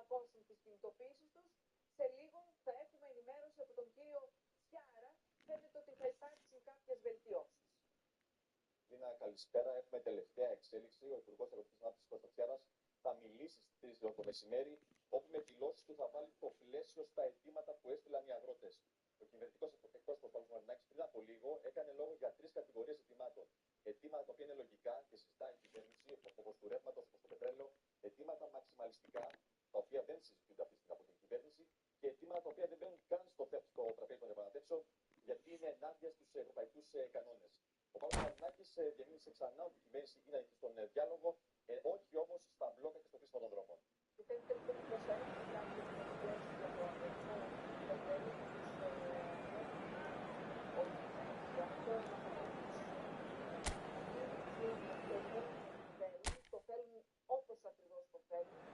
διατυπώσουν τις κινητοποιήσεις τους. Σε λίγο θα έχουμε ενημέρωση από τον κύριο Σιάρα. Φαίνεται ότι θα υπάρξουν κάποιες βελτιώσεις. Δίνα, καλησπέρα. Έχουμε τελευταία εξέλιξη. Ο Υπουργός Αγροτικής Ανάπτυξης Κώστας Σιάρας θα μιλήσει στις 3 το μεσημέρι, όπου με δηλώσεις του θα βάλει το πλαίσιο στα αιτήματα που έστειλαν οι αγρότες. Ο κυβερνητικός εκπρόσωπος του Μαρινάκης πριν από λίγο έκανε λόγο για 3 κατηγορίες αιτημάτων. Αιτήματα τα οποία είναι λογικά και συζητάει η κυβέρνηση, όπως του ρεύματος, όπως το πετρέλαιο, αιτήματα μαξιμαλιστικά, τα οποία δεν συζητούνται αυτή τη στιγμή από την κυβέρνηση, και αιτήματα τα οποία δεν μπαίνουν καν στο τραπέζι των διαπραγματεύσεων, γιατί είναι ενάντια στους ευρωπαϊκούς κανόνες. Ο Μαρινάκης διαμήνυσε ξανά ότι η κυβέρνηση είναι ανοιχτή στον διάλογο, όχι όμως στα μπλόκα και στο κλείσιμο των δρόμων. Το θέλουν όπως ακριβώς το θέλουν.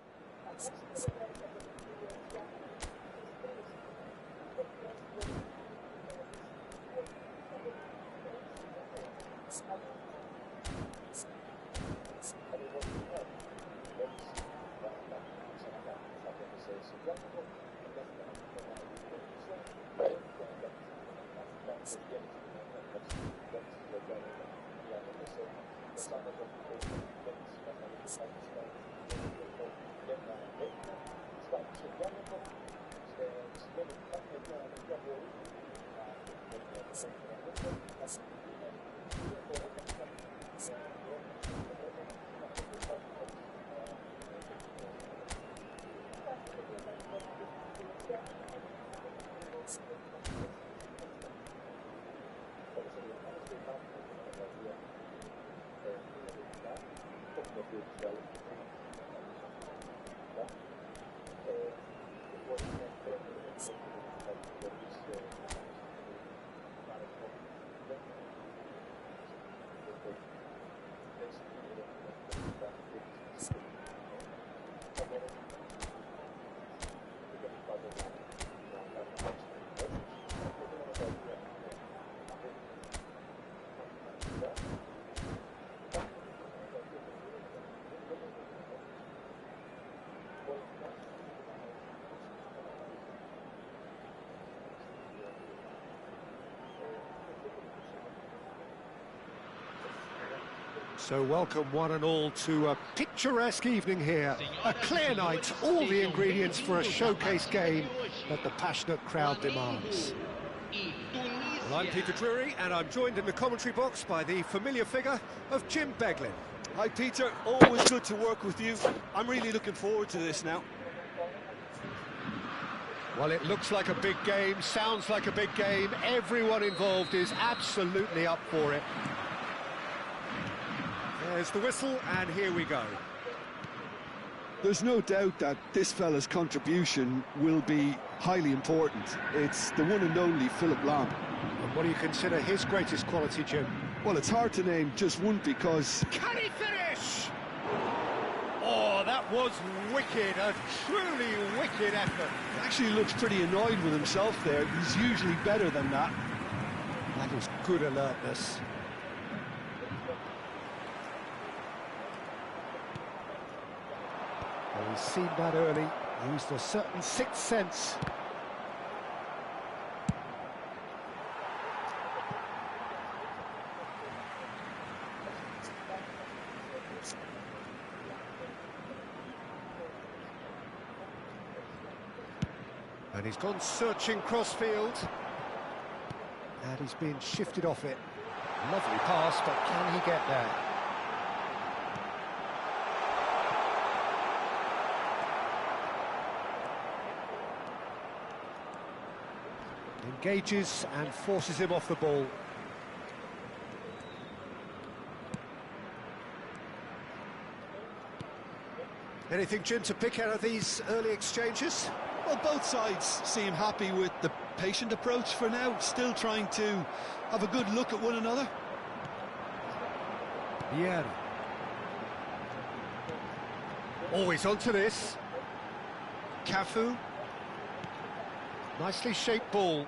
So welcome one and all to a picturesque evening here. A clear night, all the ingredients for a showcase game that the passionate crowd demands. Well, I'm Peter Drury, and I'm joined in the commentary box by the familiar figure of Jim Beglin. Hi Peter, always good to work with you. I'm really looking forward to this now. Well, it looks like a big game, sounds like a big game. Everyone involved is absolutely up for it. There's the whistle, and here we go. There's no doubt that this fella's contribution will be highly important. It's the one and only Philip Lahm. And what do you consider his greatest quality, Jim? Well, it's hard to name just one because... Can he finish? Oh, that was wicked, a truly wicked effort. He actually looks pretty annoyed with himself there. He's usually better than that. That is good alertness. Well, he's seen that early, used a certain sixth sense. And he's gone searching crossfield. And he's been shifted off it. Lovely pass, but can he get there? Engages and forces him off the ball. Anything, Jim, to pick out of these early exchanges? Well, both sides seem happy with the patient approach for now, still trying to have a good look at one another. Yeah. Always onto this. Cafu. Nicely shaped ball.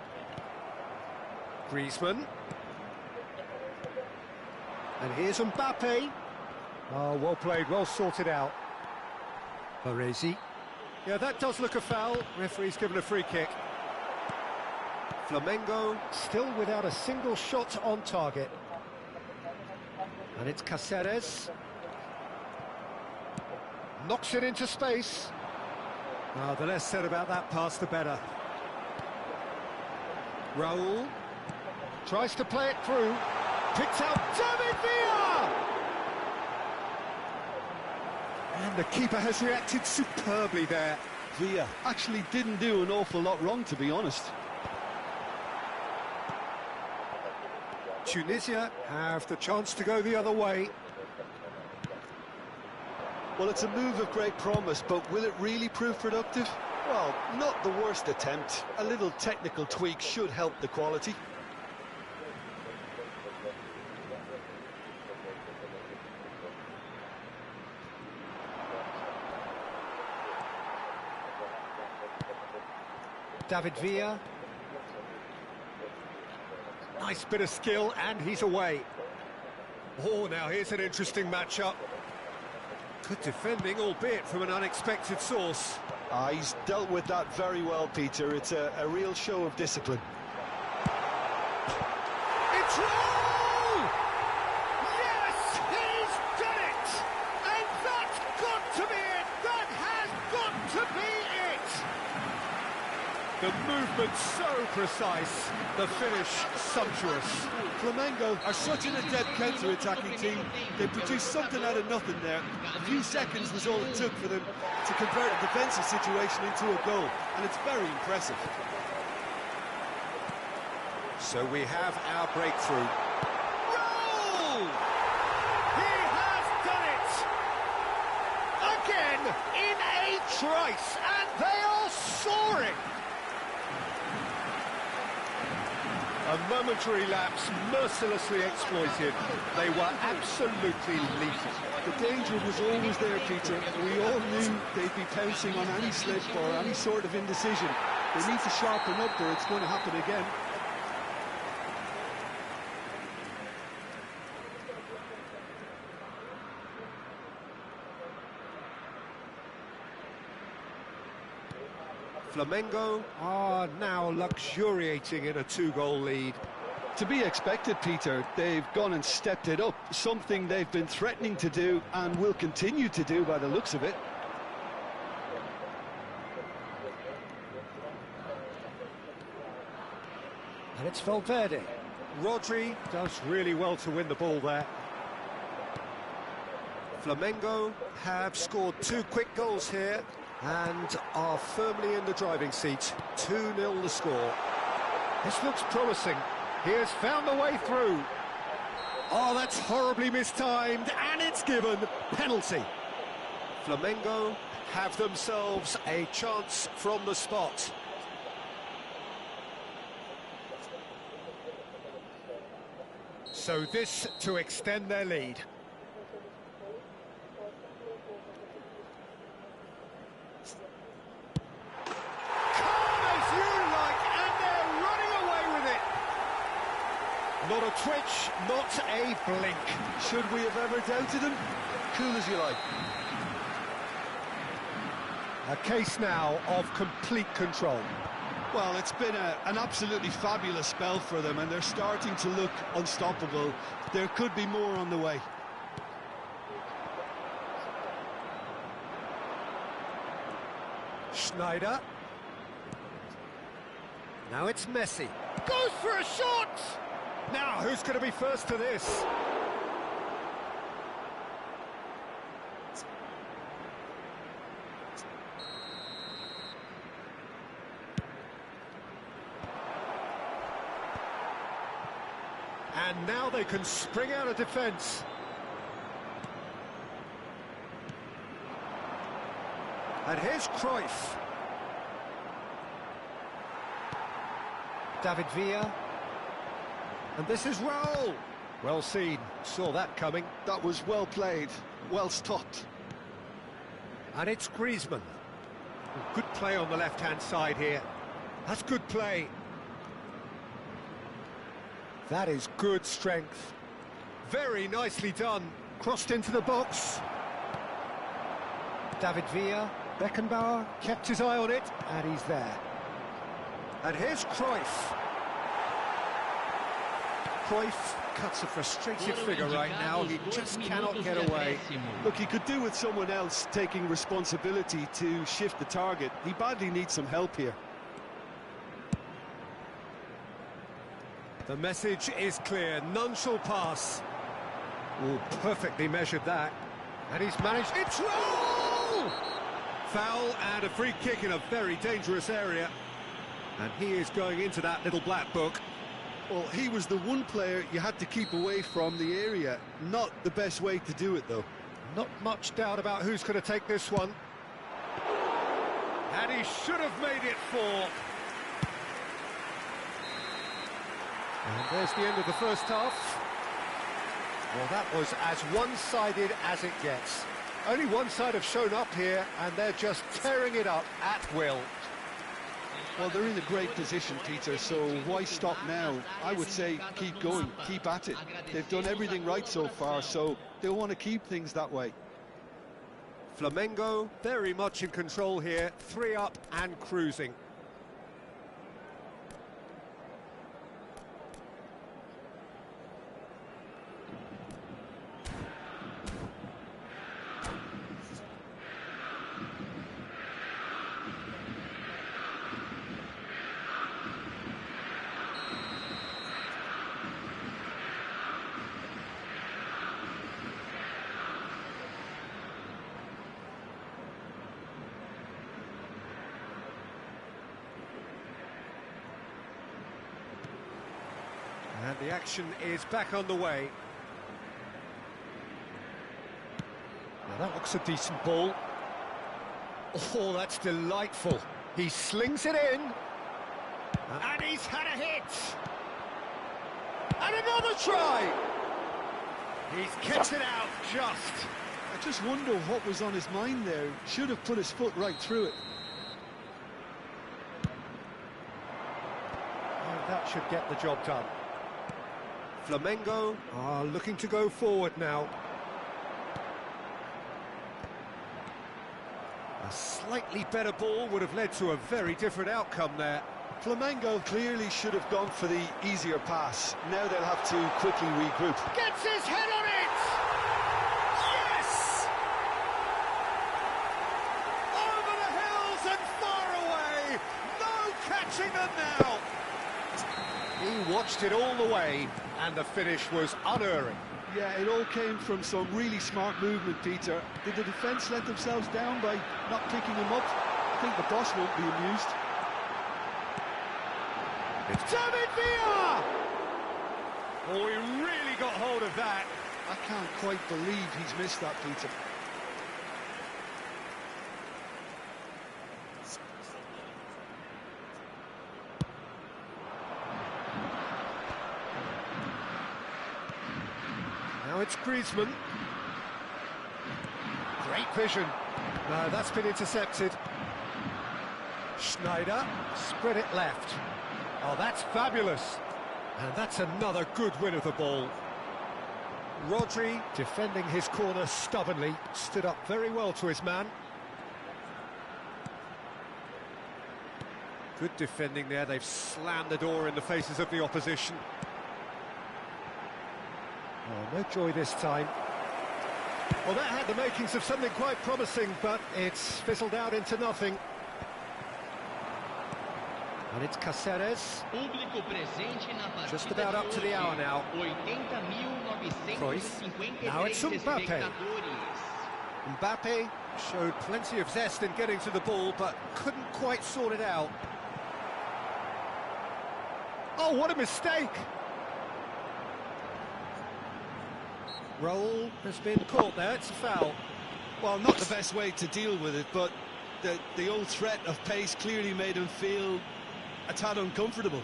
Griezmann. And here's Mbappe. Oh, well played, well sorted out. Baresi. Yeah, that does look a foul. Referee's given a free kick. Flamengo still without a single shot on target. And it's Cáceres. Knocks it into space. Oh, the less said about that pass, the better. Raúl tries to play it through. Picks out David Villa! And the keeper has reacted superbly there. Villa actually didn't do an awful lot wrong, to be honest. Tunisia have the chance to go the other way. Well, it's a move of great promise, but will it really prove productive? Well, not the worst attempt. A little technical tweak should help the quality. David Villa. Nice bit of skill, and he's away. Oh, now here's an interesting matchup. Good defending, albeit from an unexpected source. He's dealt with that very well, Peter. It's a real show of discipline. It's Raúl! Yes, he's done it! And that's got to be it! That has got to be it! The movement so precise, the finish sumptuous. Flamengo are such an adept counter-attacking team. They produced something out of nothing there. A few seconds was all it took for them to convert a defensive situation into a goal, and it's very impressive. So we have our breakthrough. Goal! He has done it! Again, in a trice, and they are soaring! A momentary lapse, mercilessly exploited. They were absolutely lethal. The danger was always there, Peter. We all knew they'd be pouncing on any slip or any sort of indecision. They need to sharpen up or it's going to happen again. Flamengo are now luxuriating in a two-goal lead. To be expected, Peter. They've gone and stepped it up, something they've been threatening to do and will continue to do by the looks of it. And it's Valverde. Rodri does really well to win the ball there. Flamengo have scored 2 quick goals here and are firmly in the driving seat. 2-0 the score. This looks promising. He has found a way through. Oh, that's horribly mistimed, and it's given. Penalty. Flamengo have themselves a chance from the spot. So this to extend their lead. Not a twitch, not a blink. Should we have ever doubted him? Cool as you like. A case now of complete control. Well, it's been an absolutely fabulous spell for them, and they're starting to look unstoppable. There could be more on the way. Schneider. Now it's Messi. Goes for a shot! Now, who's going to be first to this? And now they can spring out of defence. And here's Cruyff. David Villa. And this is Raúl. Well seen, saw that coming. That was well played, well stopped. And it's Griezmann. Good play on the left-hand side here. That's good play. That is good strength. Very nicely done. Crossed into the box. David Villa. Beckenbauer kept his eye on it, and he's there. And here's Cruyff. Cruyff cuts a frustrated figure right now. He just cannot get away. Look, he could do with someone else taking responsibility to shift the target. He badly needs some help here. The message is clear, none shall pass. Oh, perfectly measured that. And he's managed... It's roll! Foul and a free kick in a very dangerous area. And he is going into that little black book. Well, he was the one player you had to keep away from the area. Not the best way to do it, though. Not much doubt about who's going to take this one. And he should have made it 4. And there's the end of the first half. Well, that was as one-sided as it gets. Only one side have shown up here, and they're just tearing it up at will. Well, they're in a great position, Peter, so why stop now? I would say keep going, keep at it. They've done everything right so far, so they'll want to keep things that way. Flamengo very much in control here, 3 up and cruising. And the action is back on the way. Now that looks a decent ball. Oh, that's delightful. He slings it in. And he's had a hit. And another try. He's kept it out just. I just wonder what was on his mind there. Should have put his foot right through it. And that should get the job done. Flamengo are looking to go forward now. A slightly better ball would have led to a very different outcome there. Flamengo clearly should have gone for the easier pass. Now they'll have to quickly regroup. Gets his head on it! Yes! Over the hills and far away! No catching them now! He watched it all the way, and the finish was unerring. Yeah, it all came from some really smart movement, Peter. Did the defence let themselves down by not picking him up? I think the boss won't be amused. It's David Villa! Oh, he really got hold of that. I can't quite believe he's missed that, Peter. Now it's Griezmann. Great vision. No, that's been intercepted. Schneider spread it left. Oh, that's fabulous. And that's another good win of the ball. Rodri, defending his corner stubbornly, stood up very well to his man. Good defending there. They've slammed the door in the faces of the opposition. Oh, no joy this time. Well, that had the makings of something quite promising, but it's fizzled out into nothing. And it's Cáceres. Just about up to the hour now. Cruyff. Now it's Mbappe. Mbappe showed plenty of zest in getting to the ball, but couldn't quite sort it out. Oh, what a mistake! Roll has been caught there, it's a foul. Well, not the best way to deal with it, but the old threat of pace clearly made him feel a tad uncomfortable.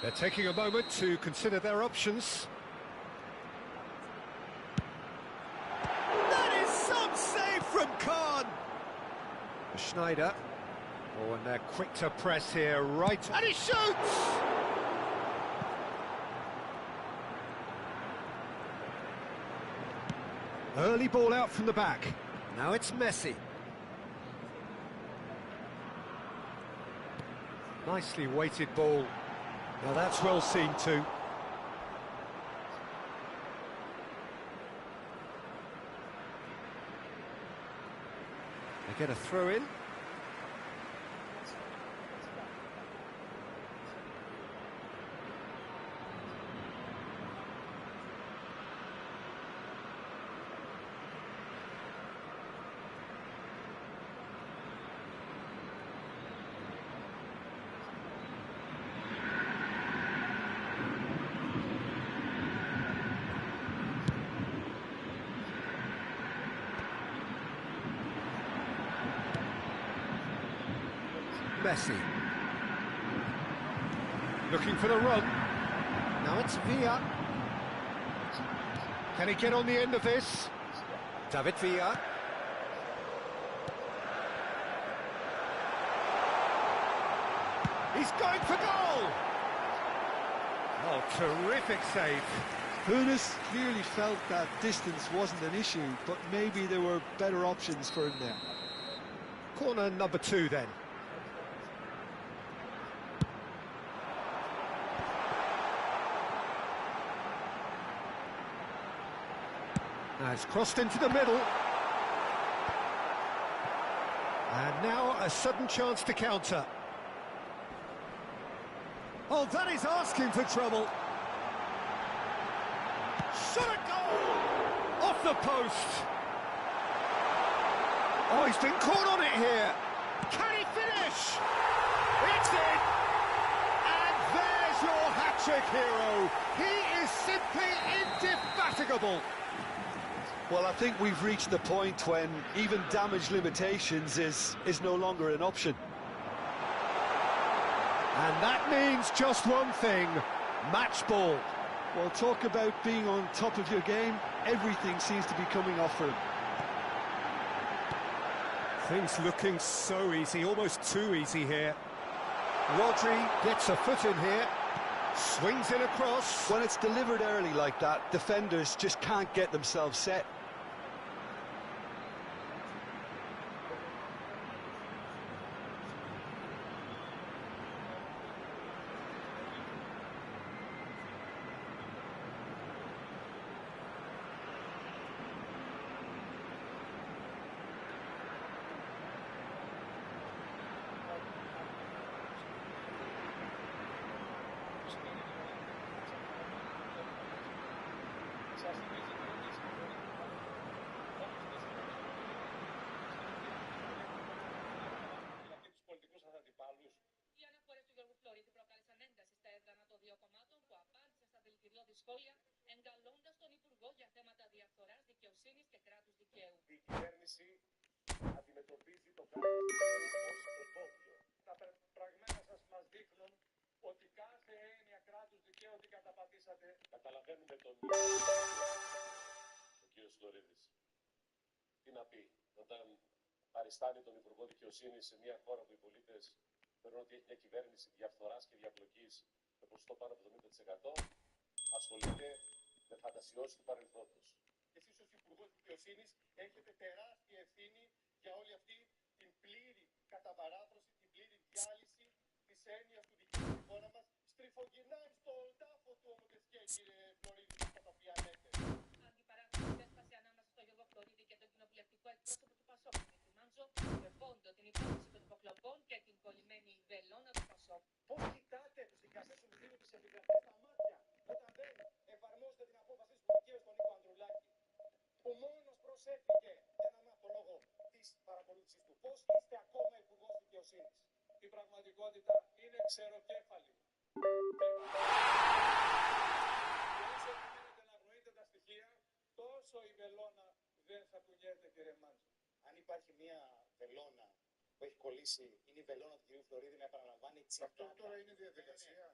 They're taking a moment to consider their options. That is some save from Kahn! Schneider. Oh, and they're quick to press here, right, and he shoots! Early ball out from the back. Now it's Messi. Nicely weighted ball. Now that's well seen too. They get a throw in. Messi. Looking for the run. Now it's Villa. Can he get on the end of this? David Villa. He's going for goal! Oh, terrific save. Funes clearly felt that distance wasn't an issue, but maybe there were better options for him there. Corner number 2 then. Now it's crossed into the middle. And now a sudden chance to counter. Oh, that is asking for trouble. Shot a goal! Off the post. Oh, he's been caught on it here. Can he finish? It's in! And there's your hat-trick hero. He is simply indefatigable. Well, I think we've reached the point when even damage limitations is no longer an option. And that means just one thing, match ball. Well, talk about being on top of your game. Everything seems to be coming off for him. Things looking so easy, almost too easy here. Rodri gets a foot in here, swings it across. When it's delivered early like that, defenders just can't get themselves set. σχόλια, εγκαλώντας τον Υπουργό για θέματα διαφθοράς, δικαιοσύνης και κράτους δικαίου. Η κυβέρνηση αντιμετωπίζει το κράτος δικαίου ως εμπόδιο. Τα πραγμένα σας μας δείχνουν ότι κάθε έννοια κράτους δικαίου την καταπατήσατε. Καταλαβαίνουμε τον κύριο Σλωρίδης. Τι να πει όταν παριστάνει τον Υπουργό Δικαιοσύνης σε μια χώρα που οι πολίτες θεωρούν ότι έχει μια κυβέρνηση διαφθοράς και διαπλοκής με ποσοστό πάνω από 70%, ασχολείται με φαντασιώσεις του παρελθόντος. Εσείς ως Υπουργός Δικαιοσύνης έχετε τεράστια ευθύνη για όλη αυτή την πλήρη καταβαράθρωση, την πλήρη διάλυση της έννοιας του δικαίου στη χώρα μας. Στριφογυρνάει στον τάφο του Ομοτεσκέ, κύριε Φλωρίδη, αυτά τα οποία λέτε. Αντιπαράθεση έσπασε ανάμεσα στο Γιώργο Φλωρίδη και τον κοινοβουλευτικό εκπρόσωπο του Πασόκ, Δημήτρη Μάντζο, με πόντο την υπόθεση των υποκλοπών και την κολλημένη βελόνα του Πασόκ. Πώς κοιτάτε τους δικαστές του Δήμου της Επικρατείας στα μάτια όταν δεν εφαρμόζετε την απόφαση του δικαίου στον Νίκο Ανδρουλάκη, που μόνος προσέφηκε για να μάθει το λόγο της παρακολούθησης του? Πώς είστε ακόμα Υπουργός Δικαιοσύνης? Η πραγματικότητα είναι ξεροκέφαλη. Όσο επιμένετε να αγνοείτε τα στοιχεία, τόσο η βελόνα δεν θα κουνιέται, κύριε Μάντζο. Αν υπάρχει μια βελόνα που έχει κολλήσει, είναι η βελόνα του κυρίου Φλωρίδη να επαναλαμβάνει τσιτάτα. Αυτό τώρα είναι διαδικασία.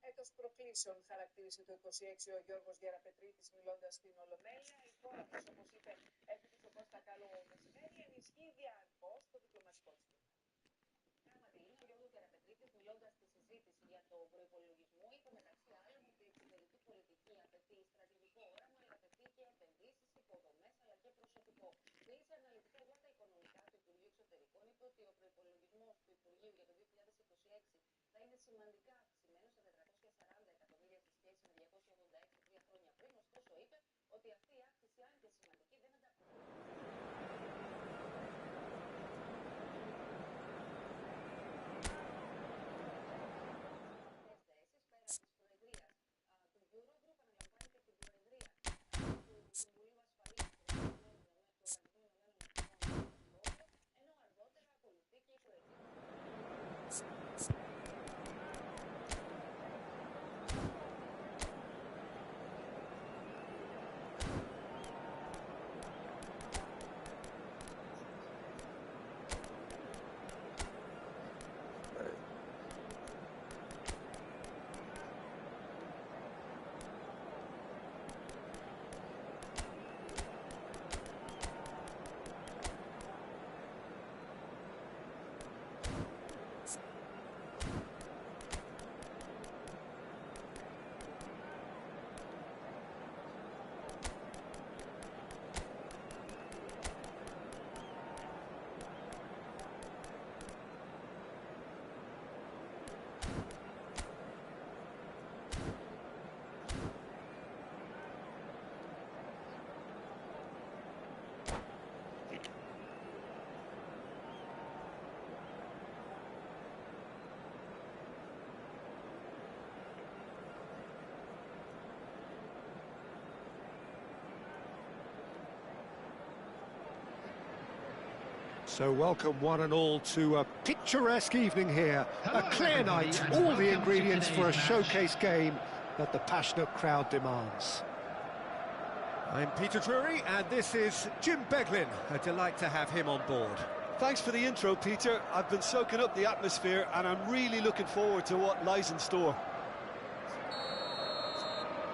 Έτος προκλήσεων χαρακτήρισε το 26 ο Γιώργος Γεραπετρίτης μιλώντας στην Ολομέλεια. Η χώρα μας, όπως είπε, έφυγε στο Κώστα Καλό μεσημέρι, ενισχύει διαρκώς το διπλωματικό της. πολίτης, μιλώντας στη συζήτηση για τον προϋπολογισμό, είπε μεταξύ άλλων ότι η εξωτερική πολιτική απαιτεί στρατηγικό όραμα, αλλά απαιτεί και επενδύσεις, υποδομές αλλά και προσωπικό. Μίλησε αναλυτικά για τα οικονομικά του Υπουργείου Εξωτερικών, είπε ότι ο προϋπολογισμός του Υπουργείου για το 2026 θα είναι σημαντικά αυξημένος σε 440 εκατομμύρια σε σχέση με 286 3 χρόνια πριν. Ωστόσο, είπε ότι αυτή η αύξηση, αν και σημαντική, δεν ανταποκρίνεται. Συμβουλίου Ασφαλείας του Οργανισμού Ηνωμένων Εθνών τον Οκτώβριο, ενώ αργότερα ακολουθεί και η So welcome one and all to a picturesque evening here. A clear night, all the ingredients for a showcase game that the passionate crowd demands. I'm Peter Drury and this is Jim Beglin. A delight to have him on board. Thanks for the intro, Peter. I've been soaking up the atmosphere and I'm really looking forward to what lies in store.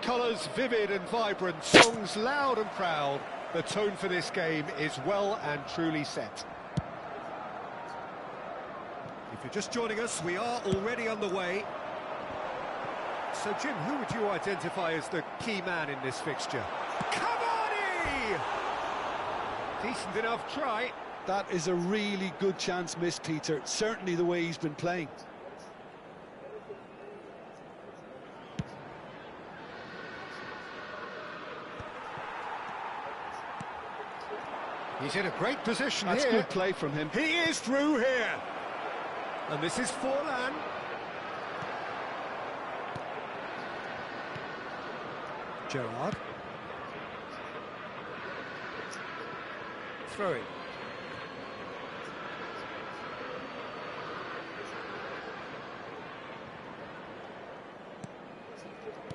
Colours vivid and vibrant, songs loud and proud. The tone for this game is well and truly set. If you're just joining us, we are already on the way. So, Jim, who would you identify as the key man in this fixture? Cavani! Decent enough try. That is a really good chance missed, Peter. Certainly the way he's been playing. He's in a great position That's here. good play from him. He is through here. And this is Forlan. Gerrard. Throw it.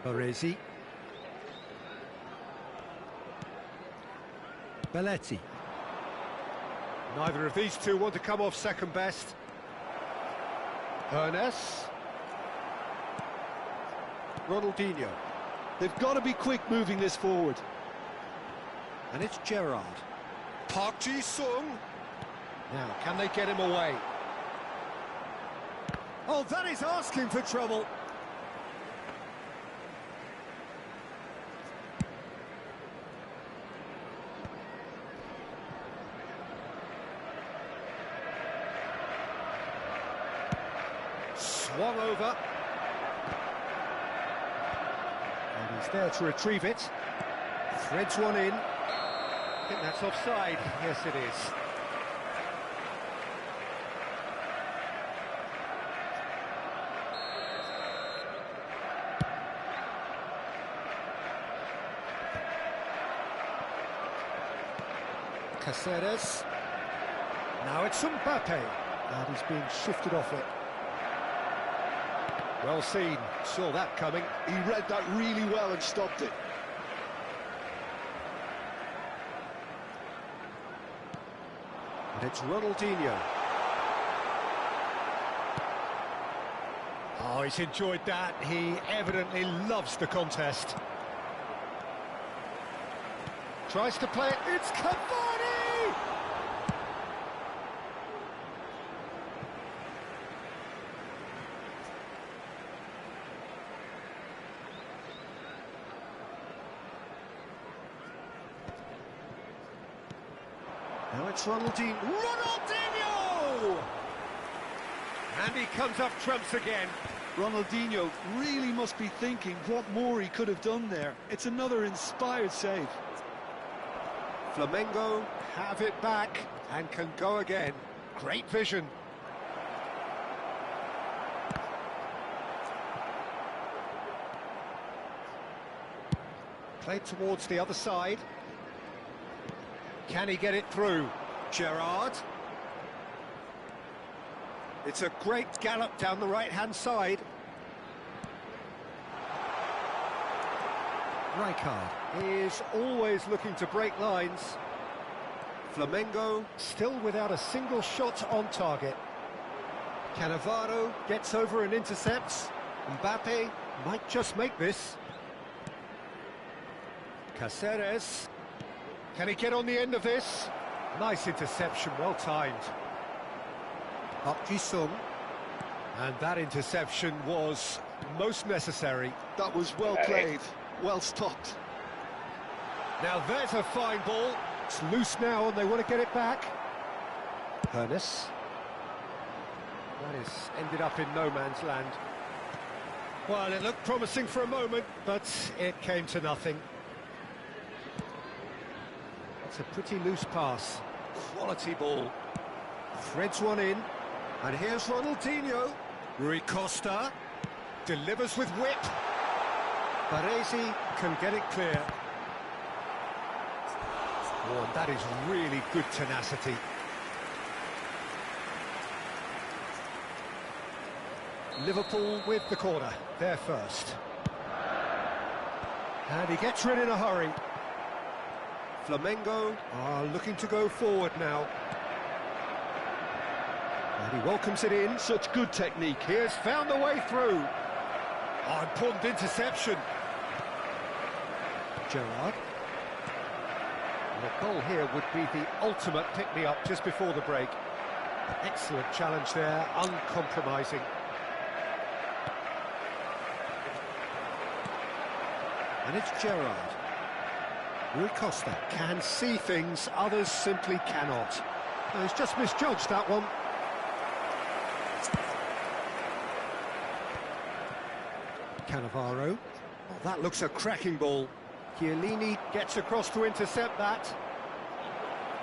Baresi. Belletti. Neither of these two want to come off second best. Ernest. Ronaldinho. They've got to be quick moving this forward. And it's Gerrard. Park Ji-sung. Now, can they get him away? Oh, that is asking for trouble. Swung over. And he's there to retrieve it. Threads one in. I think that's offside. Yes, it is. Caceres. Now it's Mbappe. And he's being shifted off it. Well seen, saw that coming. He read that really well and stopped it. And it's Ronaldinho. Oh, he's enjoyed that. He evidently loves the contest. Tries to play it. It's Cavani! Now it's Ronaldinho. Ronaldinho! And he comes up trumps again. Ronaldinho really must be thinking what more he could have done there. It's another inspired save. Flamengo have it back and can go again. Great vision. Played towards the other side. Can he get it through? Gerrard. It's a great gallop down the right-hand side. Rijkaard is always looking to break lines. Flamengo still without a single shot on target. Cannavaro gets over and intercepts. Mbappe might just make this. Cáceres. Can he get on the end of this? Nice interception, well timed. Park Ji-sung. And that interception was most necessary. That was well played, well stopped. Now there's a fine ball. It's loose now and they want to get it back. Hernes. That is ended up in no man's land. Well, it looked promising for a moment, but it came to nothing. It's a pretty loose pass. Quality ball. Threads one in. And here's Ronaldinho. Rui Costa delivers with whip. Baresi can get it clear. Oh, and that is really good tenacity. Liverpool with the corner, there first. And he gets rid in a hurry. Flamengo are looking to go forward now. And he welcomes it in. Such good technique. He has found the way through. Oh, important interception. Gerrard. The goal here would be the ultimate pick-me-up just before the break. An excellent challenge there, uncompromising. And it's Gerrard. Rui Costa can see things others simply cannot. No, he's just misjudged that one. Cannavaro. Oh, that looks a cracking ball. Chiellini gets across to intercept that.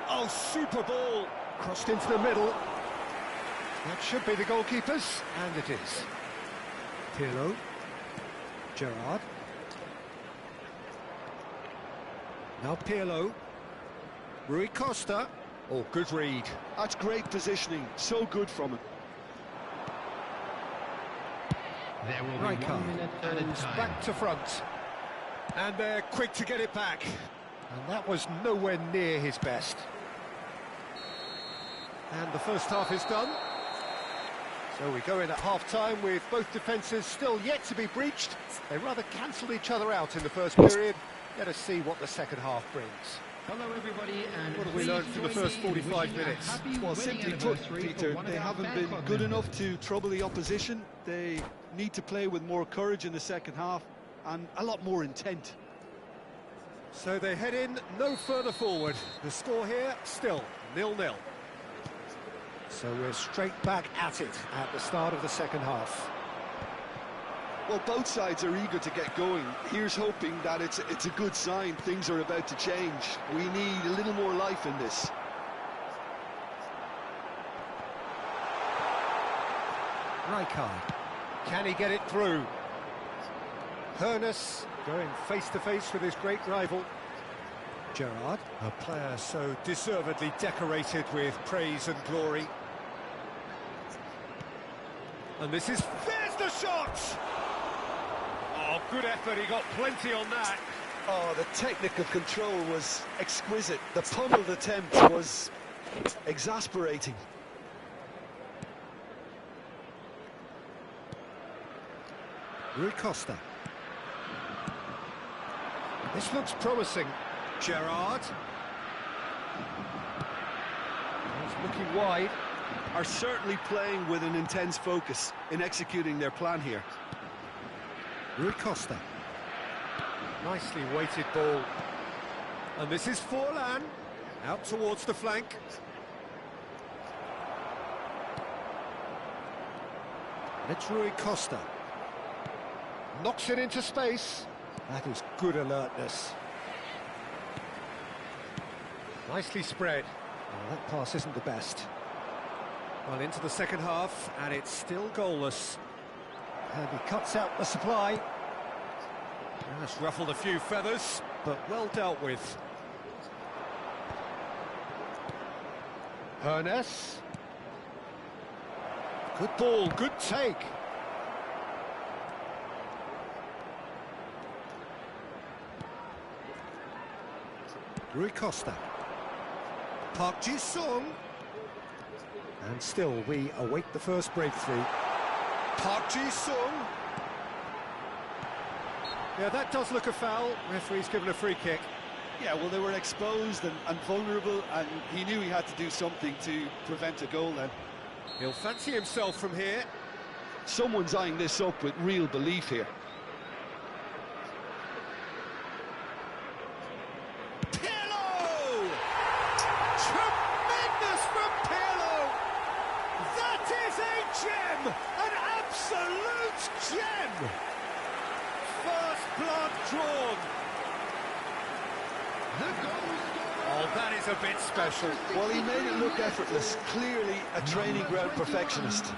Oh, super ball. Crossed into the middle. That should be the goalkeeper's, and it is. Pirlo. Gerrard. Now Pirlo. Rui Costa. Oh, good read. That's great positioning. So good from him. There will be 1 minute added time. Back to front. And they're quick to get it back. And that was nowhere near his best. And the first half is done. So we go in at half-time with both defences still yet to be breached. They rather cancelled each other out in the first period. Let us see what the second half brings. Hello everybody, and what have we learned from the first 45 minutes? Well, simply put, Peter, they haven't been good enough to trouble the opposition. They need to play with more courage in the second half and a lot more intent. So they head in no further forward. The score here still 0-0. So we're straight back at it at the start of the second half. Well, both sides are eager to get going. Here's hoping that it's a good sign. Things are about to change. We need a little more life in this. Rijkaard. Can he get it through? Hernes going face-to-face with his great rival. Gerrard, a player so deservedly decorated with praise and glory. And this is... There's the shot! Oh, good effort, he got plenty on that. Oh, the technique of control was exquisite. The pummeled attempt was exasperating. Rui Costa. This looks promising. Gerrard. He's looking wide. Are certainly playing with an intense focus in executing their plan here. Rui Costa. Nicely weighted ball. And this is Forlan. Out towards the flank. And it's Rui Costa. Knocks it into space. That is good alertness. Nicely spread. Oh, that pass isn't the best. Well, into the second half, and it's still goalless. And he cuts out the supply. That's ruffled a few feathers, but well dealt with. Hernes. Good ball, good take. Rui Costa. Park Ji-sung. And still we await the first breakthrough. Park Ji-sung. Yeah, that does look a foul. Referee's given a free kick. Yeah, well, they were exposed and vulnerable, and he knew he had to do something to prevent a goal then. He'll fancy himself from here. Someone's eyeing this up with real belief here. Pirlo! Tremendous from Pirlo! That is a gem! An absolute gem! First blood drawn. Oh, that is a bit special. Well, he made it look effortless. Clearly a training ground perfectionist.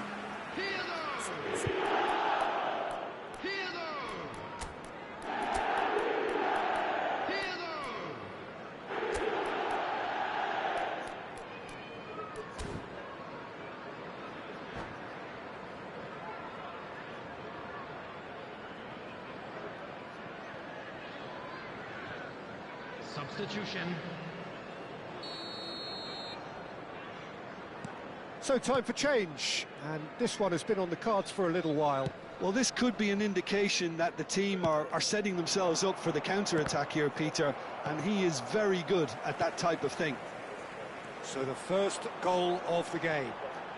Substitution. So time for change, and this one has been on the cards for a little while. Well, this could be an indication that the team are setting themselves up for the counter-attack here, Peter, and he is very good at that type of thing. So the first goal of the game.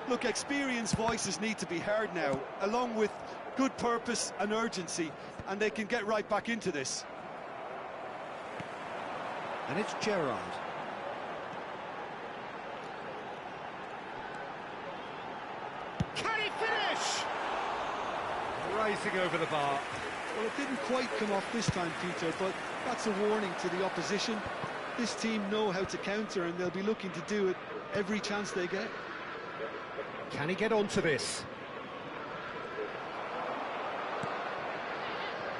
Look, experienced voices need to be heard now, along with good purpose and urgency, and they can get right back into this. And it's Gerrard. Can he finish? Rising over the bar. Well, it didn't quite come off this time, Peter, but that's a warning to the opposition. This team know how to counter, and they'll be looking to do it every chance they get. Can he get onto this?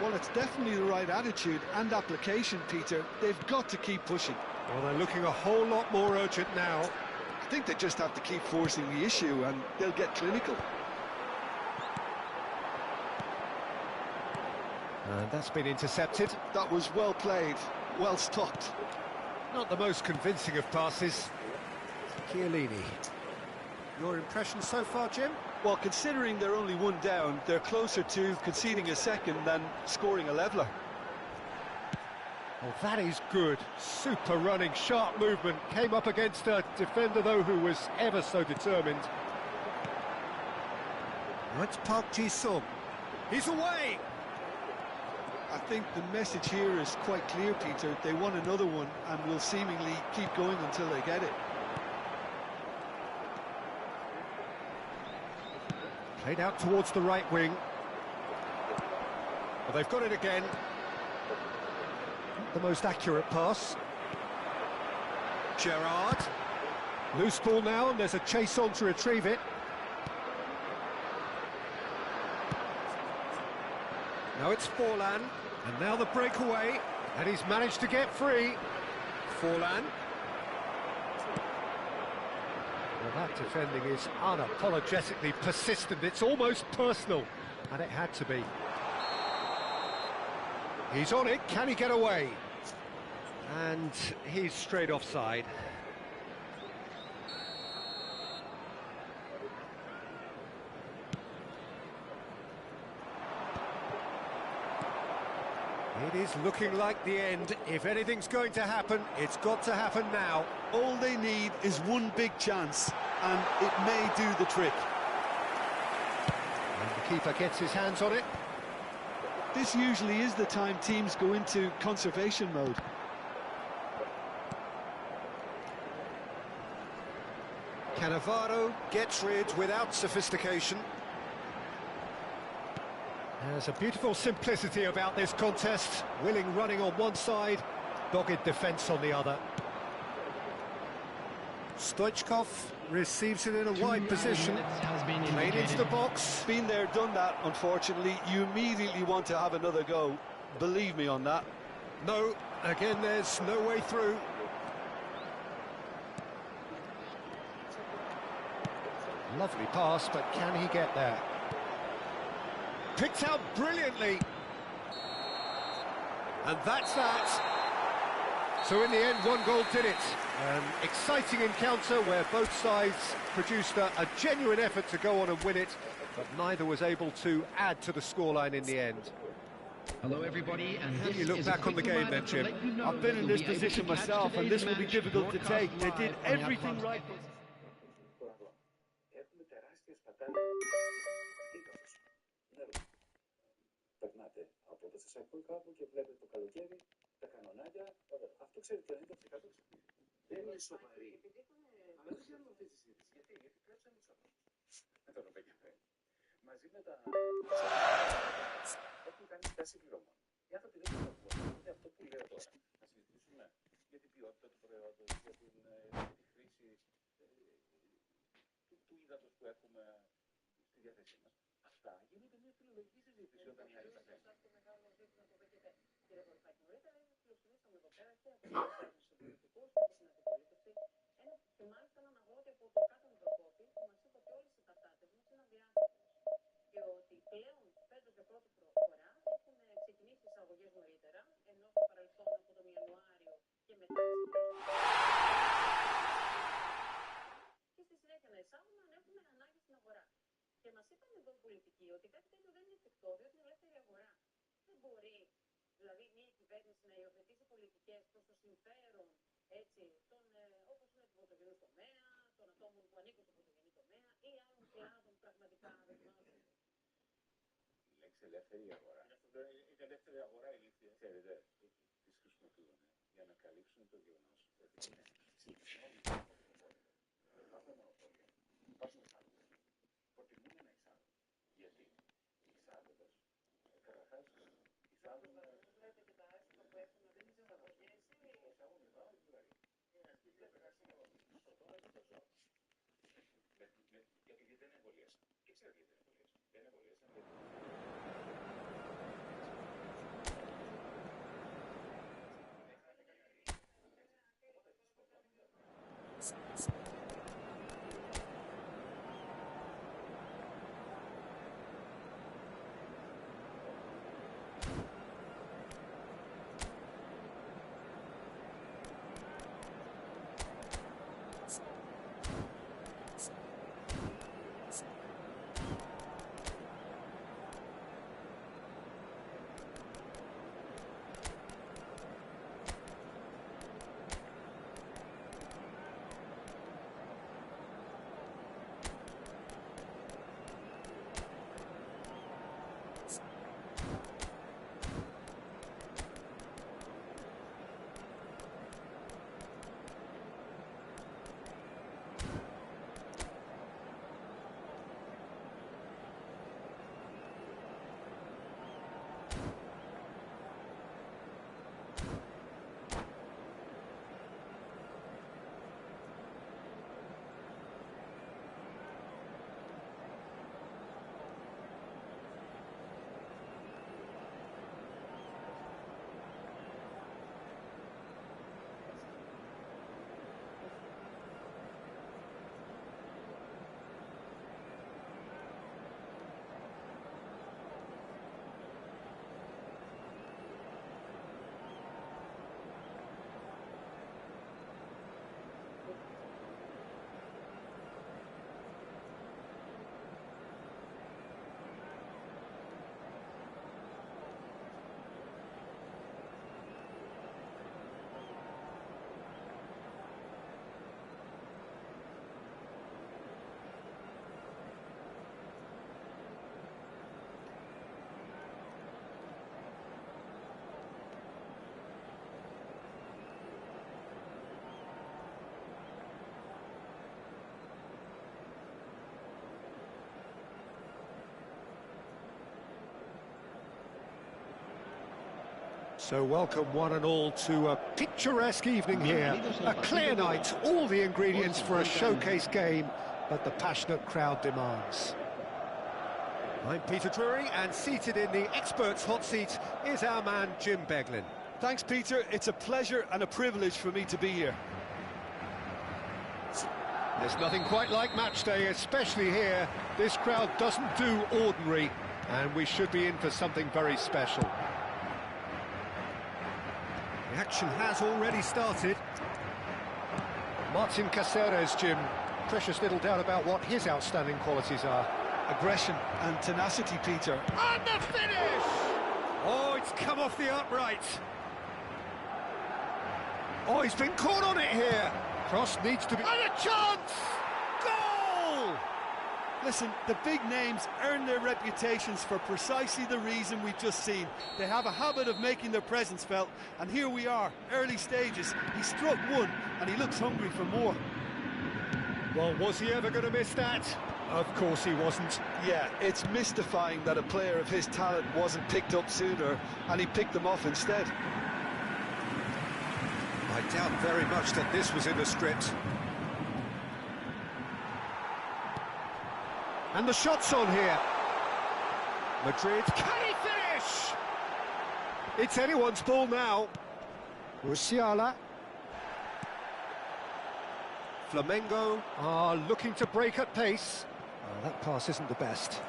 Well, it's definitely the right attitude and application, Peter. They've got to keep pushing. Well, they're looking a whole lot more urgent now. I think they just have to keep forcing the issue, and they'll get clinical. And that's been intercepted. That was well played, well stopped. Not the most convincing of passes. Chiellini. Your impression so far, Jim? Well, considering they're only one down, they're closer to conceding a second than scoring a leveller. Oh, that is good. Super running, sharp movement. Came up against a defender, though, who was ever so determined. Now it's Park Ji-sung. He's away! I think the message here is quite clear, Peter. They want another one and will seemingly keep going until they get it. Played out towards the right wing. Well, they've got it again. Not the most accurate pass. Gerrard. Loose ball now, and there's a chase on to retrieve it. Now it's Forlan, and now the breakaway, and he's managed to get free. Forlan. Well, that defending is unapologetically persistent. It's almost personal, and it had to be. He's on it. Can he get away? And he's straight offside. It is looking like the end. If anything's going to happen, it's got to happen now. All they need is one big chance, and it may do the trick. And the keeper gets his hands on it. This usually is the time teams go into conservation mode. Cannavaro gets rid without sophistication. There's a beautiful simplicity about this contest. Willing running on one side, dogged defence on the other. Stoichkov receives it in a wide position, played into the box. Been there, done that, unfortunately. You immediately want to have another go. Believe me on that. No, again, there's no way through. Lovely pass, but can he get there? Picked out brilliantly. And that's that. So in the end, one goal did it. An exciting encounter where both sides produced a genuine effort to go on and win it, but neither was able to add to the scoreline in the end. Hello everybody, and How do you look back on the game then, Jim? I've been in this position myself, and this will be difficult to take. They did everything right. Έχουμε τεράστια σπατάλη ύδατος, νερού. Περνάτε από το Θεσσαλικό κάπου και βλέπετε το καλοκαίρι τα κανονάκια. Αυτό ξέρετε, 90% δεν είναι σοβαρή. Αλλά δεν κάνουμε αυτή τη συζήτηση. Γιατί κρέψαμε τους ανθρώπους. Με τον Ροπέκεφέ. Μαζί με τα... έχουν κάνει στάση πληρωμών. Οι άνθρωποι δεν είναι πληρωμών. Είναι αυτό που λέω τώρα. Να συζητήσουμε για την ποιότητα του προϊόντος, για τη χρήση του ύδατος που έχουμε στη διάθεσή μας. Αυτά γίνονται μια φιλολογική συζήτηση όταν είναι άλλη καθένα. Κύριε Βορφάκη, νωρίτερα φιλοξενήσαμε εδώ πέρα και από τους πολιτικούς και την αντιπολίτευση και μάλιστα έναν αγρότη από το κάτω Μητροπότη που μας είπε ότι όλες οι ταυτάτες μας είναι αδιάφορες και ότι πλέον φέτος για πρώτη φορά έχουν ξεκινήσει τις αγωγές νωρίτερα, ενώ στο παρελθόν από τον Ιανουάριο και μετά και στη συνέχεια να εισάγουμε αν έχουμε ανάγκη στην αγορά. Και μας είπαν εδώ οι πολιτικοί ότι κάτι τέτοιο δεν είναι εφικτό, διότι είναι ελεύθερη αγορά. Δεν μπορεί δηλαδή μια κυβέρνηση να υιοθετήσει πολιτικές προς το συμφέρον έτσι, όπως είναι του πρωτογενού τομέα, των ατόμων που ανήκουν στο πρωτογενή τομέα ή άλλων κλάδων πραγματικά δεσμεύονται. Η λέξη ελεύθερη αγορά. Η ελεύθερη αγορά η λήφθη. Ξέρετε, τις χρησιμοποιούν για να καλύψουν το γεγονός ότι είναι συγγνώμη. Υπάρχουν μονοπόλια. Υπάρχουν εισάγοντες. Προτιμούν να εισάγουν. Γιατί εισάγοντας, καταρχάς, εισάγουν. Βλέπετε και τα έσοδα που έχουν, δεν είναι αγωγές ή εισάγουν πάρα πολύ βαρύ. Γιατί δεν εμβολίασαν. Και ξέρετε γιατί δεν εμβολίασαν. Δεν εμβολίασαν γιατί... So welcome one and all to a picturesque evening here. A clear night, all the ingredients for a showcase game that the passionate crowd demands. I'm Peter Drury, and seated in the experts' hot seat is our man Jim Beglin. Thanks, Peter. It's a pleasure and a privilege for me to be here. There's nothing quite like match day, especially here. This crowd doesn't do ordinary, and we should be in for something very special. The action has already started. Martin Caceres, Jim. Precious little doubt about what his outstanding qualities are. Aggression and tenacity, Peter. And the finish! Oh, it's come off the upright. Oh, he's been caught on it here. Cross needs to be... And a chance! Goal! Listen, the big names earn their reputations for precisely the reason we've just seen. They have a habit of making their presence felt, and here we are, early stages. He struck one, and he looks hungry for more. Well, was he ever going to miss that? Of course he wasn't. Yeah, it's mystifying that a player of his talent wasn't picked up sooner, and he picked them off instead. I doubt very much that this was in the script. And the shot's on here. Madrid, can he finish? It's anyone's ball now. Musiala. Flamengo are looking to break at pace. Oh, that pass isn't the best.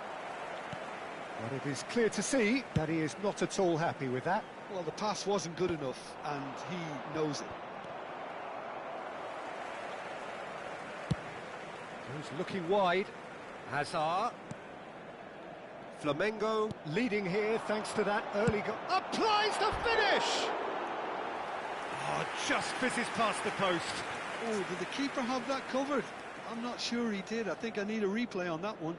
But it is clear to see that he is not at all happy with that. Well, the pass wasn't good enough, and he knows it. He's looking wide. Hazard. Flamengo leading here thanks to that early goal. Applies the finish! Oh, just fizzes past the post. Oh, did the keeper have that covered? I'm not sure he did. I think I need a replay on that one.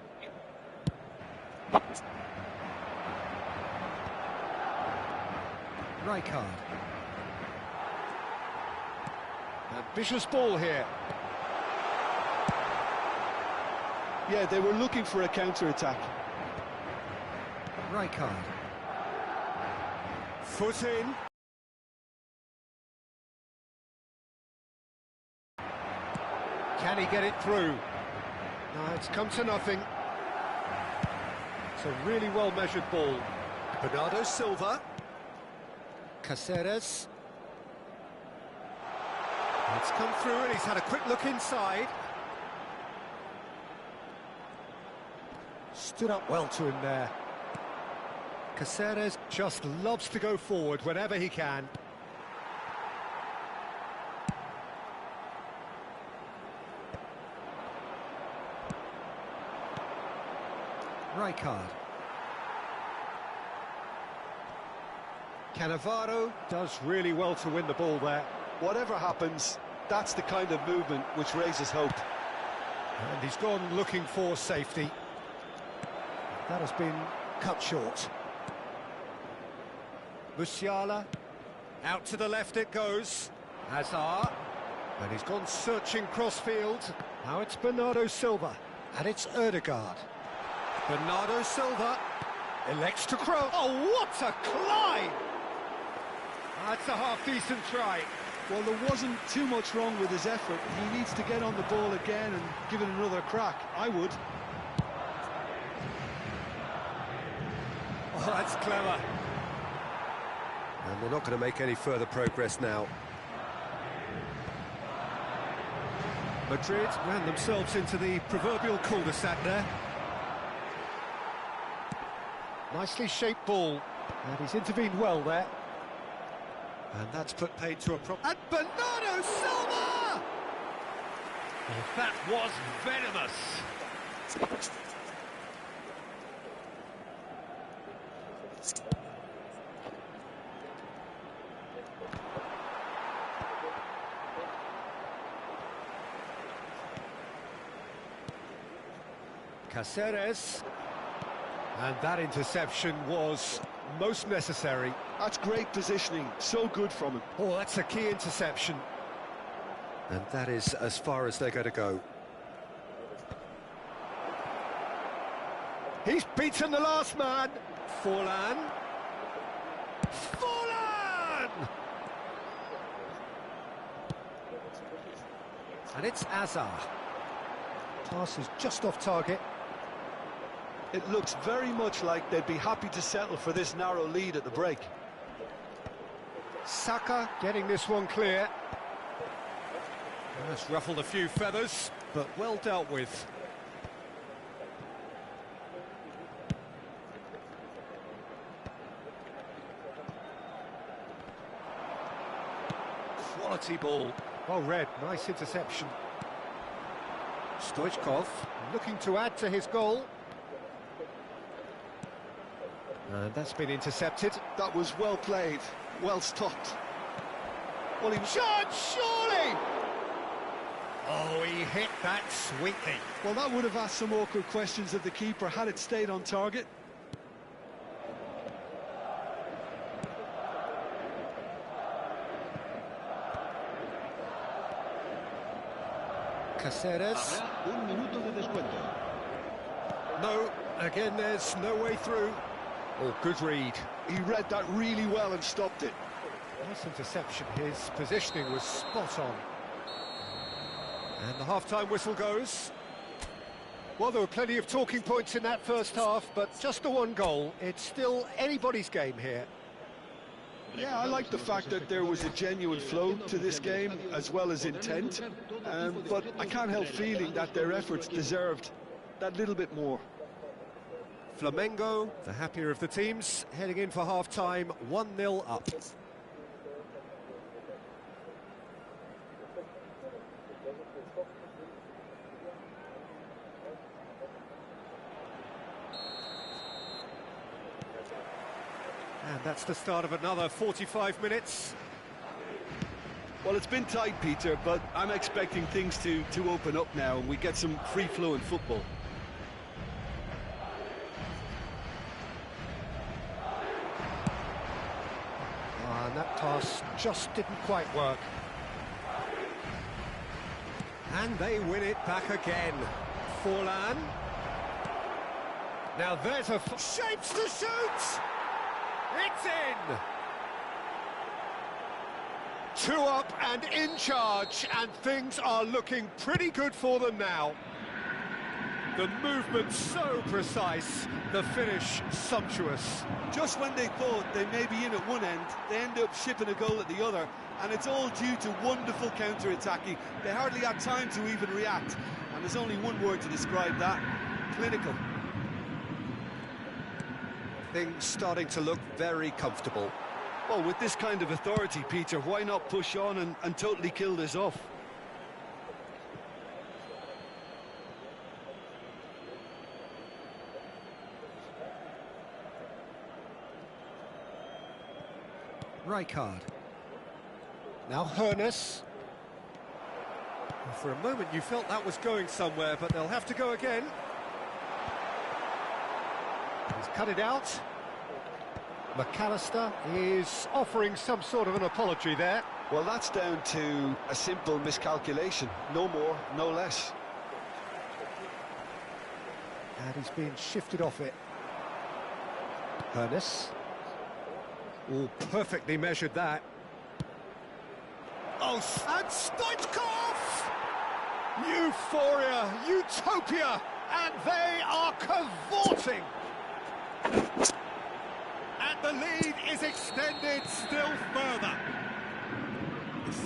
Rijkaard. Ambitious ball here. Yeah, they were looking for a counter-attack. Rijkaard. Foot in. Can he get it through? No, it's come to nothing. It's a really well-measured ball. Bernardo Silva. Caceres. It's come through and he's had a quick look inside. Stood up well to him there. Caceres just loves to go forward whenever he can. Rijkaard. Cannavaro does really well to win the ball there. Whatever happens, that's the kind of movement which raises hope. And he's gone looking for safety. That has been cut short. Musiala. Out to the left it goes. Hazard. And he's gone searching crossfield. Now it's Bernardo Silva. And it's Ødegaard. Bernardo Silva elects to cross. Oh, what a climb! That's a half-decent try. Well, there wasn't too much wrong with his effort. He needs to get on the ball again and give it another crack. I would. Oh, that's clever. And they're not going to make any further progress now. Madrid ran themselves into the proverbial cul-de-sac there. Nicely shaped ball, and he's intervened well there. And that's put paid to a prop. And Bernardo Silva! Oh, that was venomous. Caceres. And that interception was most necessary. That's great positioning, so good from him. Oh, that's a key interception. And that is as far as they're going to go. He's beaten the last man. Forlan. Forlan! And it's Azar. Pass is just off target. It looks very much like they'd be happy to settle for this narrow lead at the break. Saka getting this one clear. That's ruffled a few feathers, but well dealt with. Quality ball. Well read, nice interception. Stoichkov looking to add to his goal. And that's been intercepted. That was well played, well stopped. Well, he shot, surely! Oh, he hit that sweetly. Well, that would have asked some awkward questions of the keeper had it stayed on target. Caceres. Un minuto de descuento. No, again, there's no way through. Oh, good read. He read that really well and stopped it. Nice interception. His positioning was spot on. And the half-time whistle goes. Well, there were plenty of talking points in that first half, but just the one goal. It's still anybody's game here. Yeah, I like the fact that there was a genuine flow to this game, as well as intent. But I can't help feeling that their efforts deserved that little bit more. Flamengo, the happier of the teams, heading in for half-time, 1-0 up. And that's the start of another 45 minutes. Well, it's been tight, Peter, but I'm expecting things to open up now and we get some free-flowing football. And that pass just didn't quite work. And they win it back again. Forlan. Now there's a... shapes to shoot! It's in! 2 up and in charge, and things are looking pretty good for them now. The movement so precise, the finish sumptuous. Just when they thought they may be in at one end, they end up shipping a goal at the other, and it's all due to wonderful counter-attacking. They hardly had time to even react, and there's only one word to describe that: clinical. Things starting to look very comfortable. Well, with this kind of authority, Peter, why not push on and totally kill this off? Rijkaard. Now Hoeneß. For a moment you felt that was going somewhere, but they'll have to go again. He's cut it out. McAllister is offering some sort of an apology there. Well, that's down to a simple miscalculation. No more, no less. And he's being shifted off it. Hoeneß. Oh, perfectly measured that. Oh, and Stoichkov! Euphoria, utopia, and they are cavorting. And the lead is extended still further.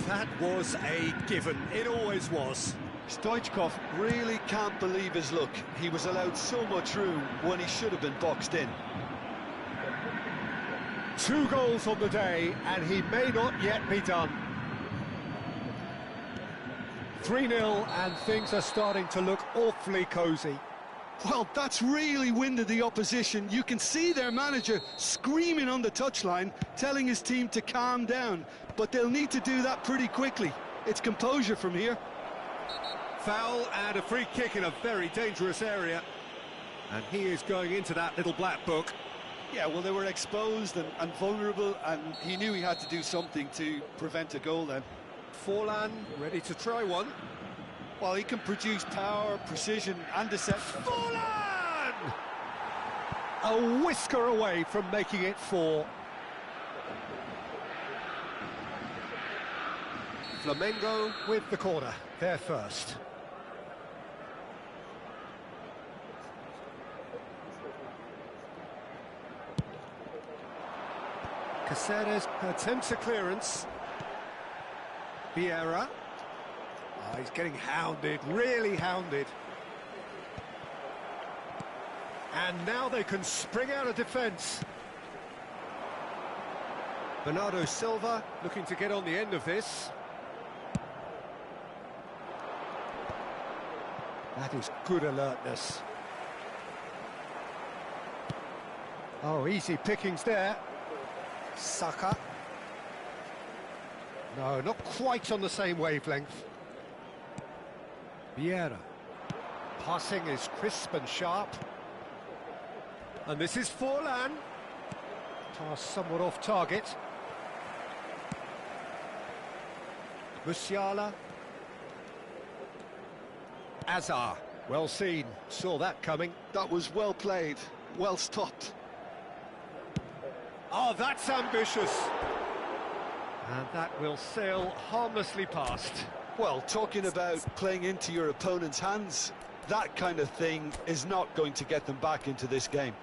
That was a given, it always was. Stoichkov really can't believe his luck. He was allowed so much room when he should have been boxed in. 2 goals on the day, and he may not yet be done. 3-0, and things are starting to look awfully cosy. Well, that's really winded the opposition. You can see their manager screaming on the touchline, telling his team to calm down. But they'll need to do that pretty quickly. It's composure from here. Foul and a free kick in a very dangerous area. And he is going into that little black book. Yeah, well, they were exposed and vulnerable, and he knew he had to do something to prevent a goal then. Forlan ready to try one. Well, he can produce power, precision and deception. Forlan! A whisker away from making it 4. Flamengo with the corner, there first. Caceres attempts a clearance. Vieira. Oh, he's getting hounded, really hounded. And now they can spring out of defence. Bernardo Silva looking to get on the end of this. That is good alertness. Oh, easy pickings there. Saka. No, not quite on the same wavelength. Vieira. Passing is crisp and sharp. And this is Forlan. Pass somewhat off target. Musiala. Azar. Well seen. Saw that coming. That was well played, well stopped. Oh, that's ambitious. And that will sail harmlessly past. Well, talking about playing into your opponent's hands, that kind of thing is not going to get them back into this game.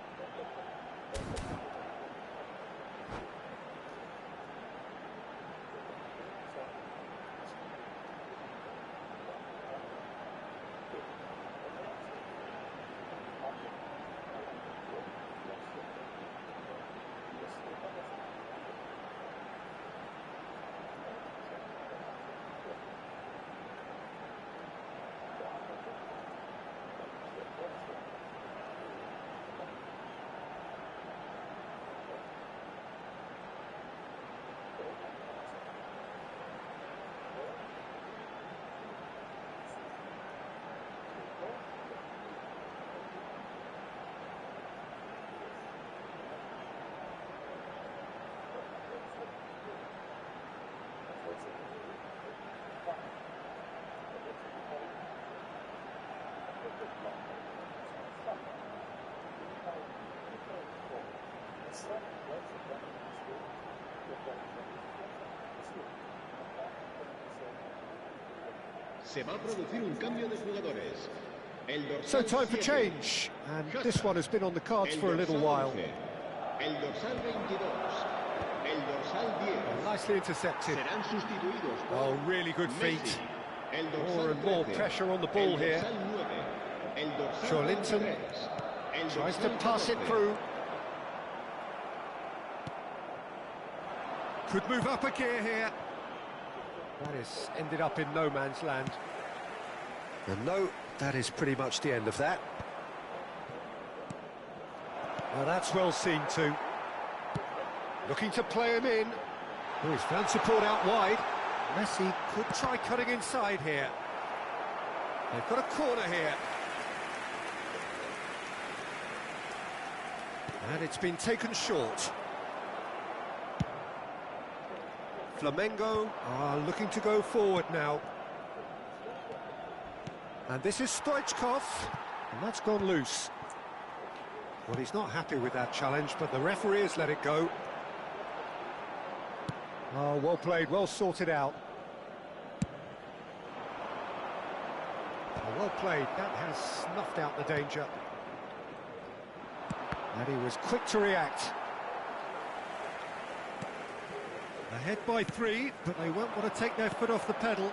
Se va a producir un cambio de jugadores. So time for change, and this one has been on the cards for a little while. El dorsal 22, el dorsal 10. Nicely intercepted. Serán sustituidos por Oh, really good feet. Messi, el dorsal More and more 13, pressure on the ball el here. dorsal 9, el dorsal Joelinton 23, el tries to dorsal pass it 14. through. Could move up a gear here. That is ended up in no man's land. And no, that is pretty much the end of that. Well, that's well seen too. Looking to play him in. Oh, he's found support out wide. Messi could try cutting inside here. They've got a corner here. And it's been taken short. Flamengo are looking to go forward now. And this is Stoichkov, and that's gone loose. Well, he's not happy with that challenge, but the referee has let it go. Oh, well played, well sorted out. Oh, well played, that has snuffed out the danger. And he was quick to react. Ahead by 3, but they won't want to take their foot off the pedal.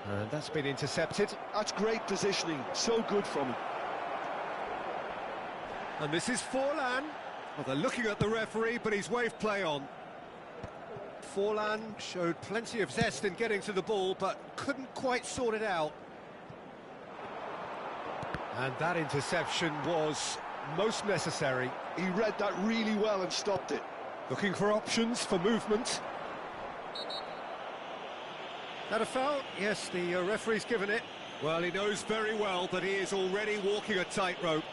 And that's been intercepted. That's great positioning, so good from him. And this is Forlan. Well, they're looking at the referee, but he's waved play on. Forlan showed plenty of zest in getting to the ball, but couldn't quite sort it out. And that interception was most necessary. He read that really well and stopped it. Looking for options for movement. That a foul? Yes, the referee's given it. Well, he knows very well that he is already walking a tightrope.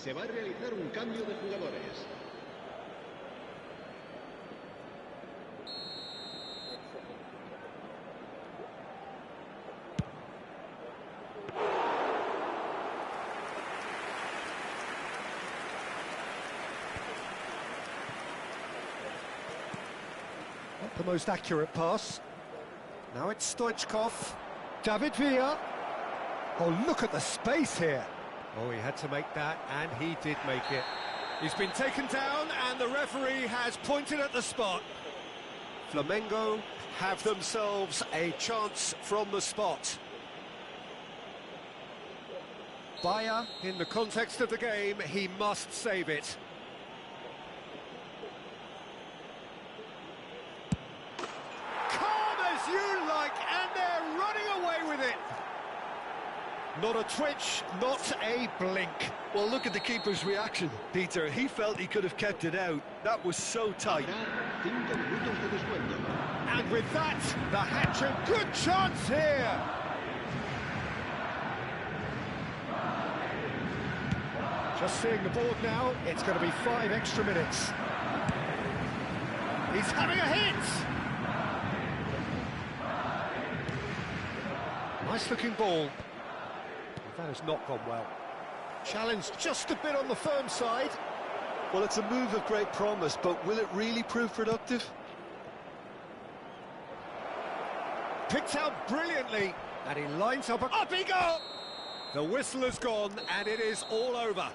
Se va a realizar un cambio de jugadores. Not the most accurate pass. Now it's Stoichkov. David Villa. Oh, look at the space here. Oh, he had to make that, and he did make it. He's been taken down, and the referee has pointed at the spot. Flamengo have themselves a chance from the spot. Bayer, in the context of the game, he must save it. Calm as you like, and they're running away with it. Not a twitch, not a blink. Well, look at the keeper's reaction, Peter. He felt he could have kept it out. That was so tight. 5 minutos de descuento. And with that, the hat-trick. Good chance here. Just seeing the board now, it's going to be 5 extra minutes. He's having a hit. Nice looking ball. That has not gone well. Challenge just a bit on the firm side. Well, it's a move of great promise, but will it really prove productive? Picked out brilliantly, and he lines up. Up he goes! The whistle has gone, and it is all over.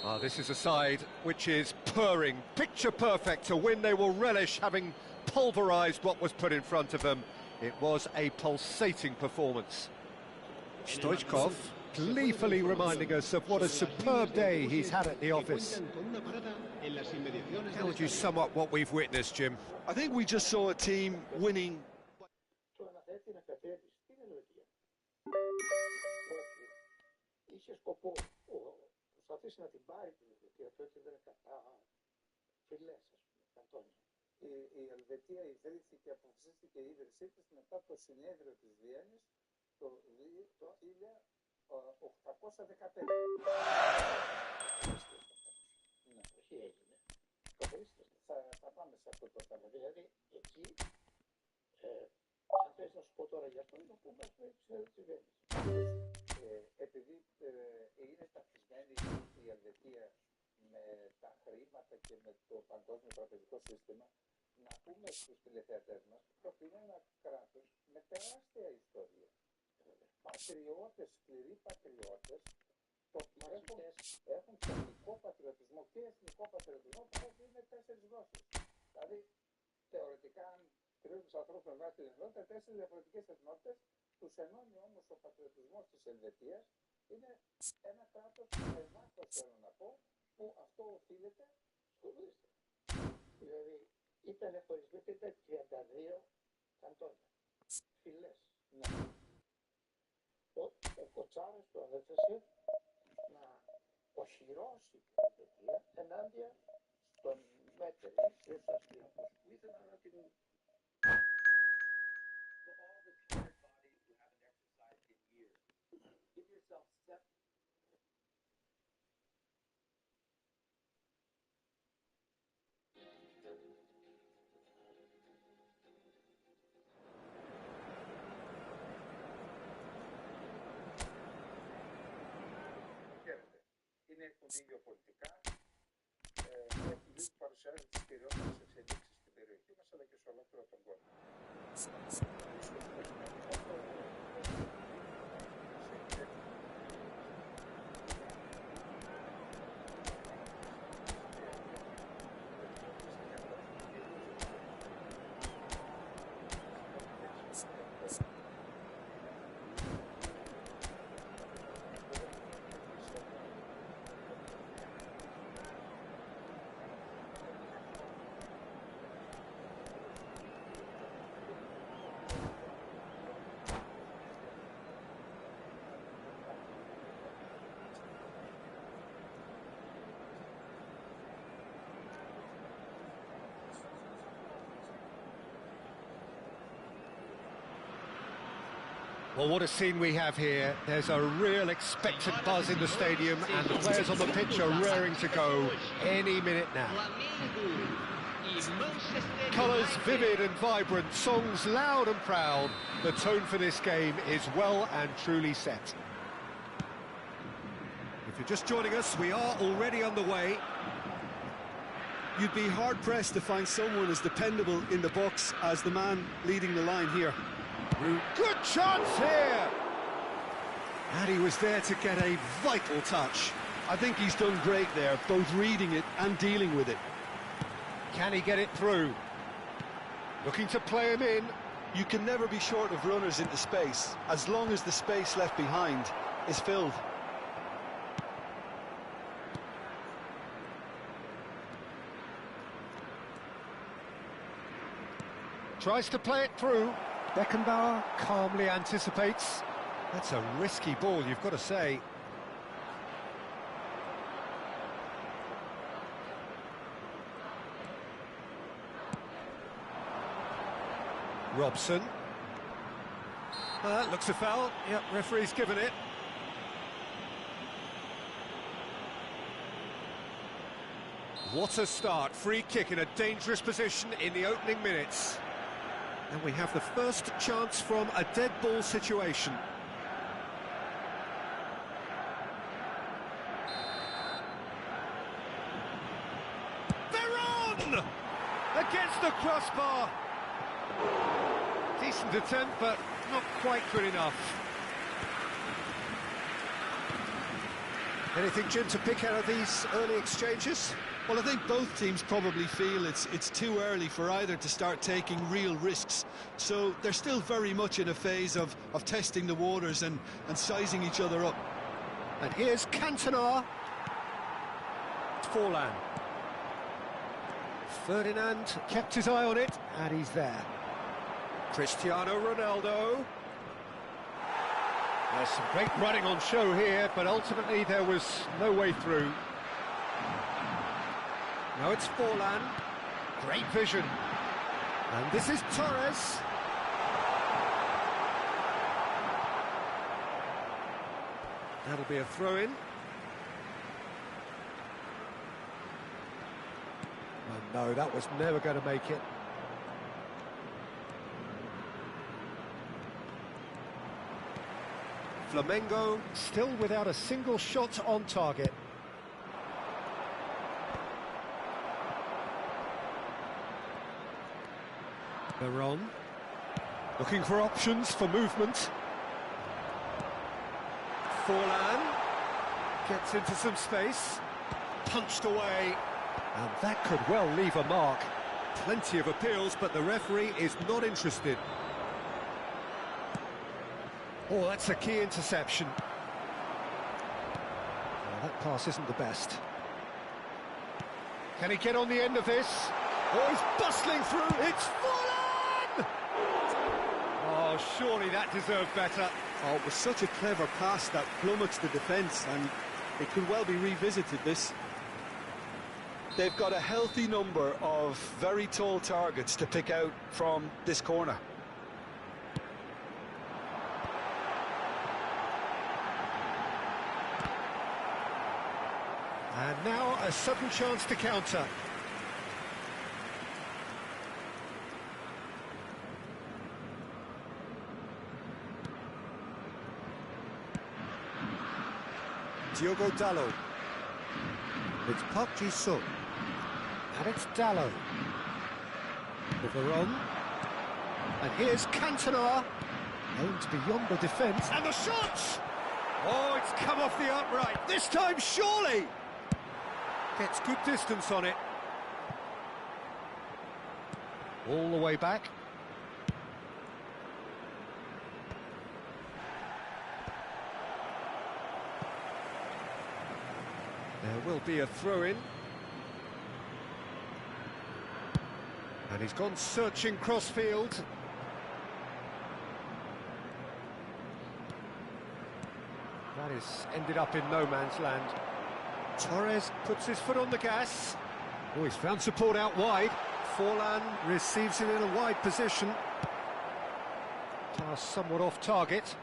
Ah, this is a side which is purring, picture perfect, a win they will relish, having pulverised what was put in front of them. It was a pulsating performance. Stoichkov gleefully reminding us of what a superb day he's had at the office. How would you sum up what we've witnessed, Jim? I think we just saw a team winning. Είχε σκοπό προσπαθήσει να την πάρει την Ελβετία, το έτσι δεν είναι κατά φιλές, ας πούμε, καντόνια. Η Ελβετία ιδρύθηκε, αποφασίστηκε η ίδρυσή της μετά το συνέδριο της Βιέννης το 1815. Ναι, όχι έγινε. Καθορίστε, θα πάμε σε αυτό το θέμα. Δηλαδή, εκεί, αν θες να σου πω τώρα για αυτό, είναι που μας λέει το συνέδριο της Βιέννης. Επειδή είναι ταυτισμένη η Ελβετία με τα χρήματα και με το παγκόσμιο τραπεζικό σύστημα, να πούμε στους τηλεθεατές μας ότι είναι ένα κράτος με τεράστια ιστορία. Πατριώτες, σκληροί πατριώτες, έχουν τοπικό πατριωτισμό και εθνικό πατριωτισμό, παρότι είναι 4 γλώσσες. Δηλαδή, θεωρητικά, αν κρίνουν τους ανθρώπους με βάση την ενότητα, 4 διαφορετικές εθνότητες, τους ενώνει όμως ο πατριωτισμός της Ελβετίας. Είναι ένα κράτος με βάθος, θέλω να πω, που αυτό οφείλεται στο Βουδιστή. Δηλαδή, ήταν χωρισμένη, ήταν 32 καντόνια. Φυλές. Ναι. Ο Κοτσάρας το ανέθεσε να οχυρώσει την Ελβετία ενάντια στον Μέτερνικ και στους Αυστριακούς που ήθελαν να την... Είναι εκπομπή γεωπολιτικά, παρουσιάζει τις κυριότερες εξελίξεις στην περιοχή μας αλλά και σε ολόκληρο τον κόσμο. Well, what a scene we have here. There's a real expectant buzz in the stadium, and the players on the pitch are raring to go any minute now. Colours vivid and vibrant, songs loud and proud. The tone for this game is well and truly set. If you're just joining us, we are already underway. You'd be hard-pressed to find someone as dependable in the box as the man leading the line here. Good chance here! And he was there to get a vital touch. I think he's done great there, both reading it and dealing with it. Can he get it through? Looking to play him in. You can never be short of runners into space, as long as the space left behind is filled. Tries to play it through. Beckenbauer calmly anticipates. That's a risky ball, you've got to say. Robson. Looks a foul. Yep, referee's given it. What a start. Free kick in a dangerous position in the opening minutes. And we have the first chance from a dead ball situation. They're on! Against the crossbar. Decent attempt, but not quite good enough. Anything, Jim, to pick out of these early exchanges? Well, I think both teams probably feel it's too early for either to start taking real risks. So they're still very much in a phase of testing the waters and sizing each other up. And here's Cantona. Forlan. Ferdinand kept his eye on it, and he's there. Cristiano Ronaldo. There's some great running on show here, but ultimately there was no way through. Now it's Forlan. Great vision. And this is Torres. That'll be a throw-in. Oh no, that was never going to make it. Flamengo still without a single shot on target. Veron looking for options for movement. Forlan gets into some space, punched away, and that could well leave a mark. Plenty of appeals, but the referee is not interested. Oh, that's a key interception. Well, that pass isn't the best. Can he get on the end of this? Oh, he's bustling through. It's Forlan! Oh, surely that deserved better. Oh, it was such a clever pass that plummets the defence, and it could well be revisited, this. They've got a healthy number of very tall targets to pick out from this corner. And now a sudden chance to counter. Diogo Dalot. It's Park Ji-sung. And it's Dalot. Veron. And here's Cantona. Aimed beyond the defence. And the shot! Oh, it's come off the upright. This time, surely! Gets good distance on it. All the way back. There will be a throw-in. And he's gone searching crossfield. That is ended up in no man's land. Torres puts his foot on the gas. Oh, he's found support out wide. Forlan receives it in a wide position. Pass somewhat off target.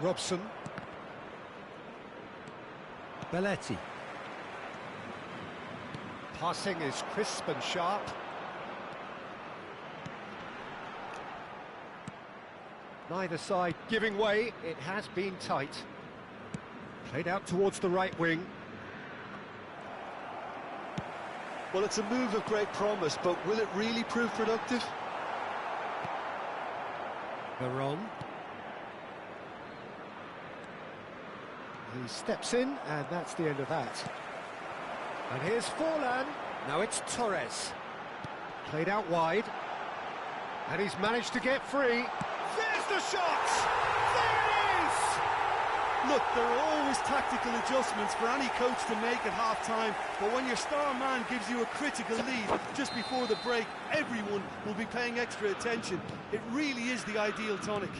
Robson. Belletti. Passing is crisp and sharp. Neither side giving way. It has been tight. Played out towards the right wing. Well, it's a move of great promise, but will it really prove productive? Veron. He steps in, and that's the end of that. And here's Forlan. Now it's Torres. Played out wide. And he's managed to get free. There's the shot! There it is! Look, there are always tactical adjustments for any coach to make at half-time, but when your star man gives you a critical lead just before the break, everyone will be paying extra attention. It really is the ideal tonic.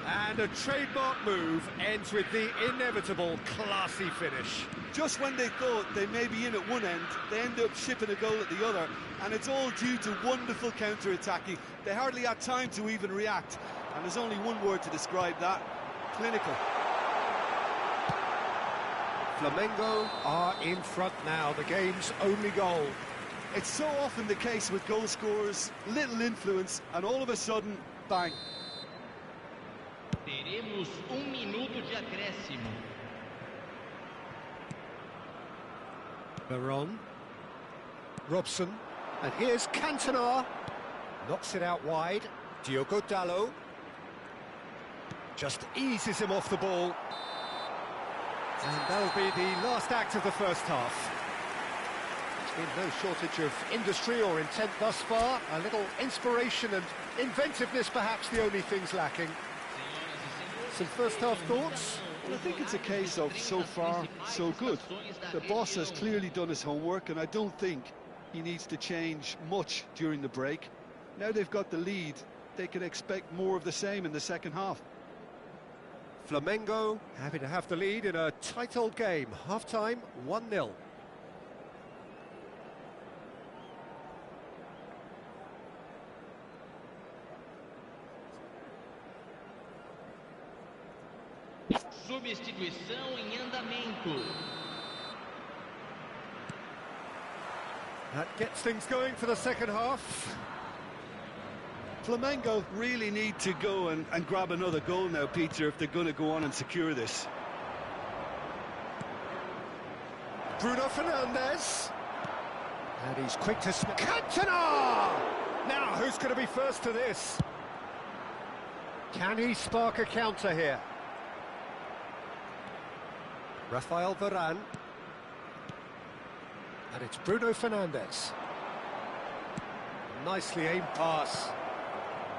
And a trademark move ends with the inevitable classy finish. Just when they thought they may be in at one end, they end up shipping a goal at the other, and it's all due to wonderful counter-attacking. They hardly had time to even react, and there's only one word to describe that: clinical. Flamengo are in front now, the game's only goal. It's so often the case with goal scorers, little influence, and all of a sudden, bang. Teremos minuto de acréscimo. Veron. Robson. And here's Cantona. Knocks it out wide. Diogo Dalot. Just eases him off the ball. And that'll be the last act of the first half. There's been no shortage of industry or intent thus far. A little inspiration and inventiveness, perhaps the only things lacking. Some first half thoughts? Well, I think it's a case of so far, so good. The boss has clearly done his homework, and I don't think he needs to change much during the break. Now they've got the lead, they can expect more of the same in the second half. Flamengo happy to have the lead in a tight old game. Half-time, 1-0. Substituição em andamento. That gets things going for the second half. Flamengo really need to go and grab another goal now, Peter, if they're going to go on and secure this. Bruno Fernandes. And he's quick to... Cantona! Now, who's going to be first to this? Can he spark a counter here? Rafael Varane. And it's Bruno Fernandes. Nicely aimed pass.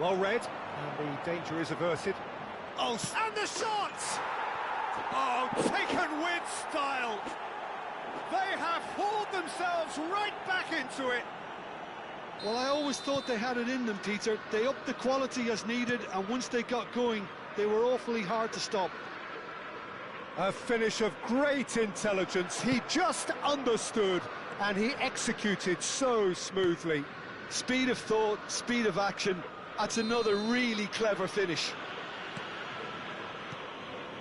Well read, and the danger is averted. Oh, and the shot! Oh, taken with style! They have hauled themselves right back into it. Well, I always thought they had it in them, Peter. They upped the quality as needed, and once they got going, they were awfully hard to stop. A finish of great intelligence. He just understood, and he executed so smoothly. Speed of thought, speed of action. That's another really clever finish.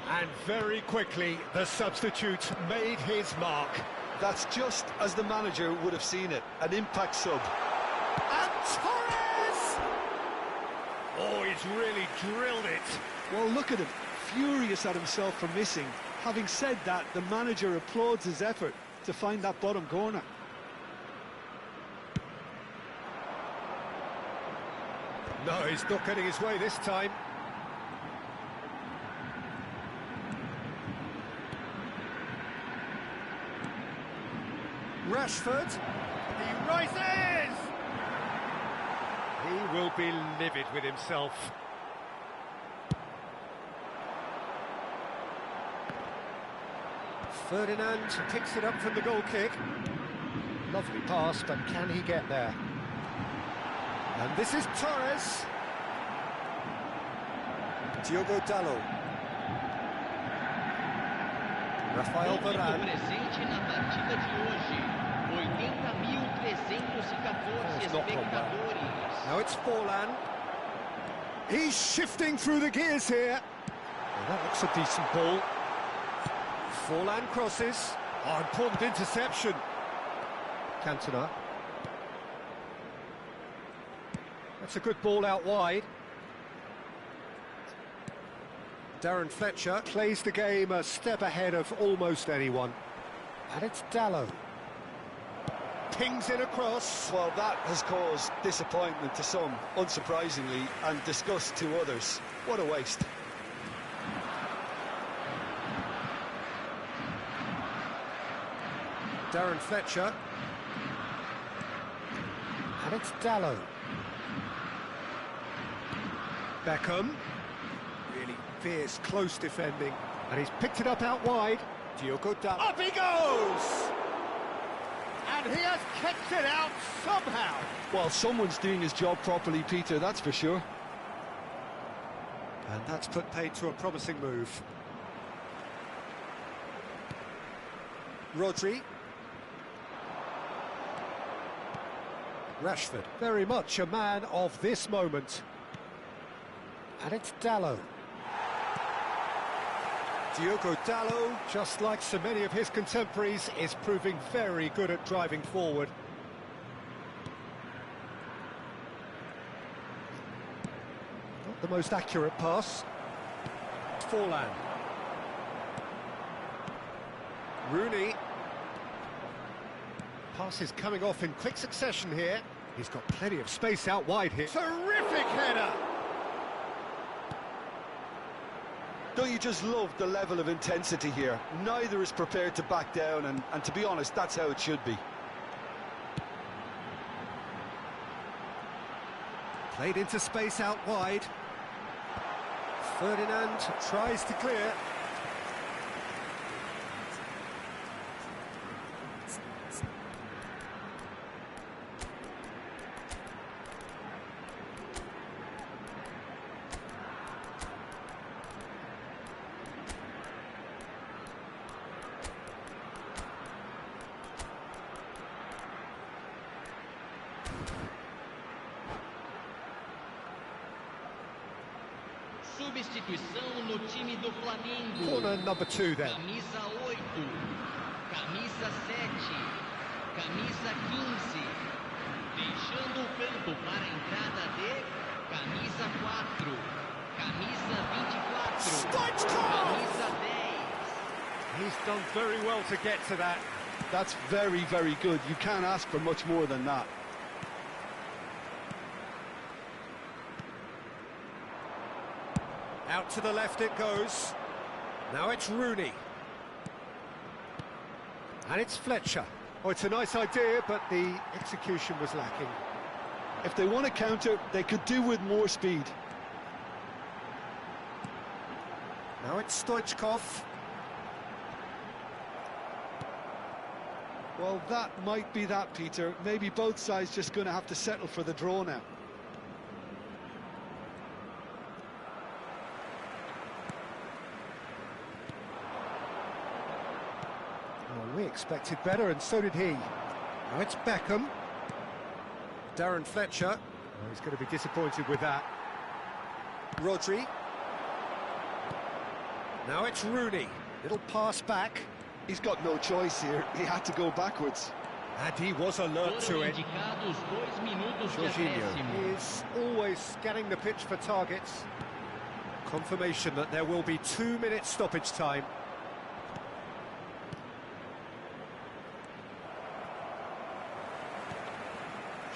And very quickly, the substitute made his mark. That's just as the manager would have seen it, an impact sub. And Torres! Oh, he's really drilled it. Well, look at him, furious at himself for missing. Having said that, the manager applauds his effort to find that bottom corner. No, he's not getting his way this time. Rashford, he rises! He will be livid with himself. Ferdinand picks it up from the goal kick. Lovely pass, but can he get there? And this is Torres. Diogo Dalot. Rafael Varane. Presente na partida de hoje. 80.314 espectadores. Now it's Forlan. He's shifting through the gears here. Well, that looks a decent ball. Forehand crosses. Oh, important interception. Cantona. That's a good ball out wide. Darren Fletcher plays the game a step ahead of almost anyone. And it's Dallow. Pings in across. Well, that has caused disappointment to some, unsurprisingly, and disgust to others. What a waste. Darren Fletcher. And it's Dallow. Beckham. Really fierce, close defending. And he's picked it up out wide. Diogo Dallow. Up he goes! And he has kicked it out somehow. Well, someone's doing his job properly, Peter, that's for sure. And that's put paid to a promising move. Rodri. Rashford, very much a man of this moment. And it's Dallow. Diogo Dallow, just like so many of his contemporaries, is proving very good at driving forward. Not the most accurate pass. Forehand. Rooney. Pass is coming off in quick succession here. He's got plenty of space out wide here. Terrific header! Don't you just love the level of intensity here? Neither is prepared to back down, and to be honest, that's how it should be. Played into space out wide. Ferdinand tries to clear. Substituição no time do Flamengo. Corner number 2 then. Camisa 8, camisa 7, camisa 15. Deixando o campo para a entrada de camisa 4, camisa 24, camisa 10. He's done very well to get to that. That's very, very good. You can't ask for much more than that. Out to the left it goes. Now it's Rooney. And it's Fletcher. Oh, it's a nice idea, but the execution was lacking. If they want to counter, they could do with more speed. Now it's Stoichkov. Well, that might be that, Peter. Maybe both sides just going to have to settle for the draw now. We expected better, and so did he. Now it's Beckham. Darren Fletcher. Oh, he's going to be disappointed with that. Rodri. Now it's Rooney. Little pass back. He's got no choice here. He had to go backwards. And he was alert to it. Jorginho is always scanning the pitch for targets. Confirmation that there will be 2 minutes stoppage time.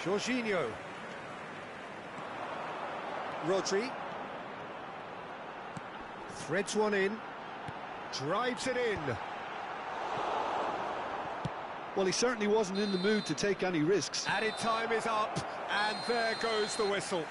Jorginho. Rodri. Threads one in. Drives it in. Well, he certainly wasn't in the mood to take any risks. Added time is up, and there goes the whistle.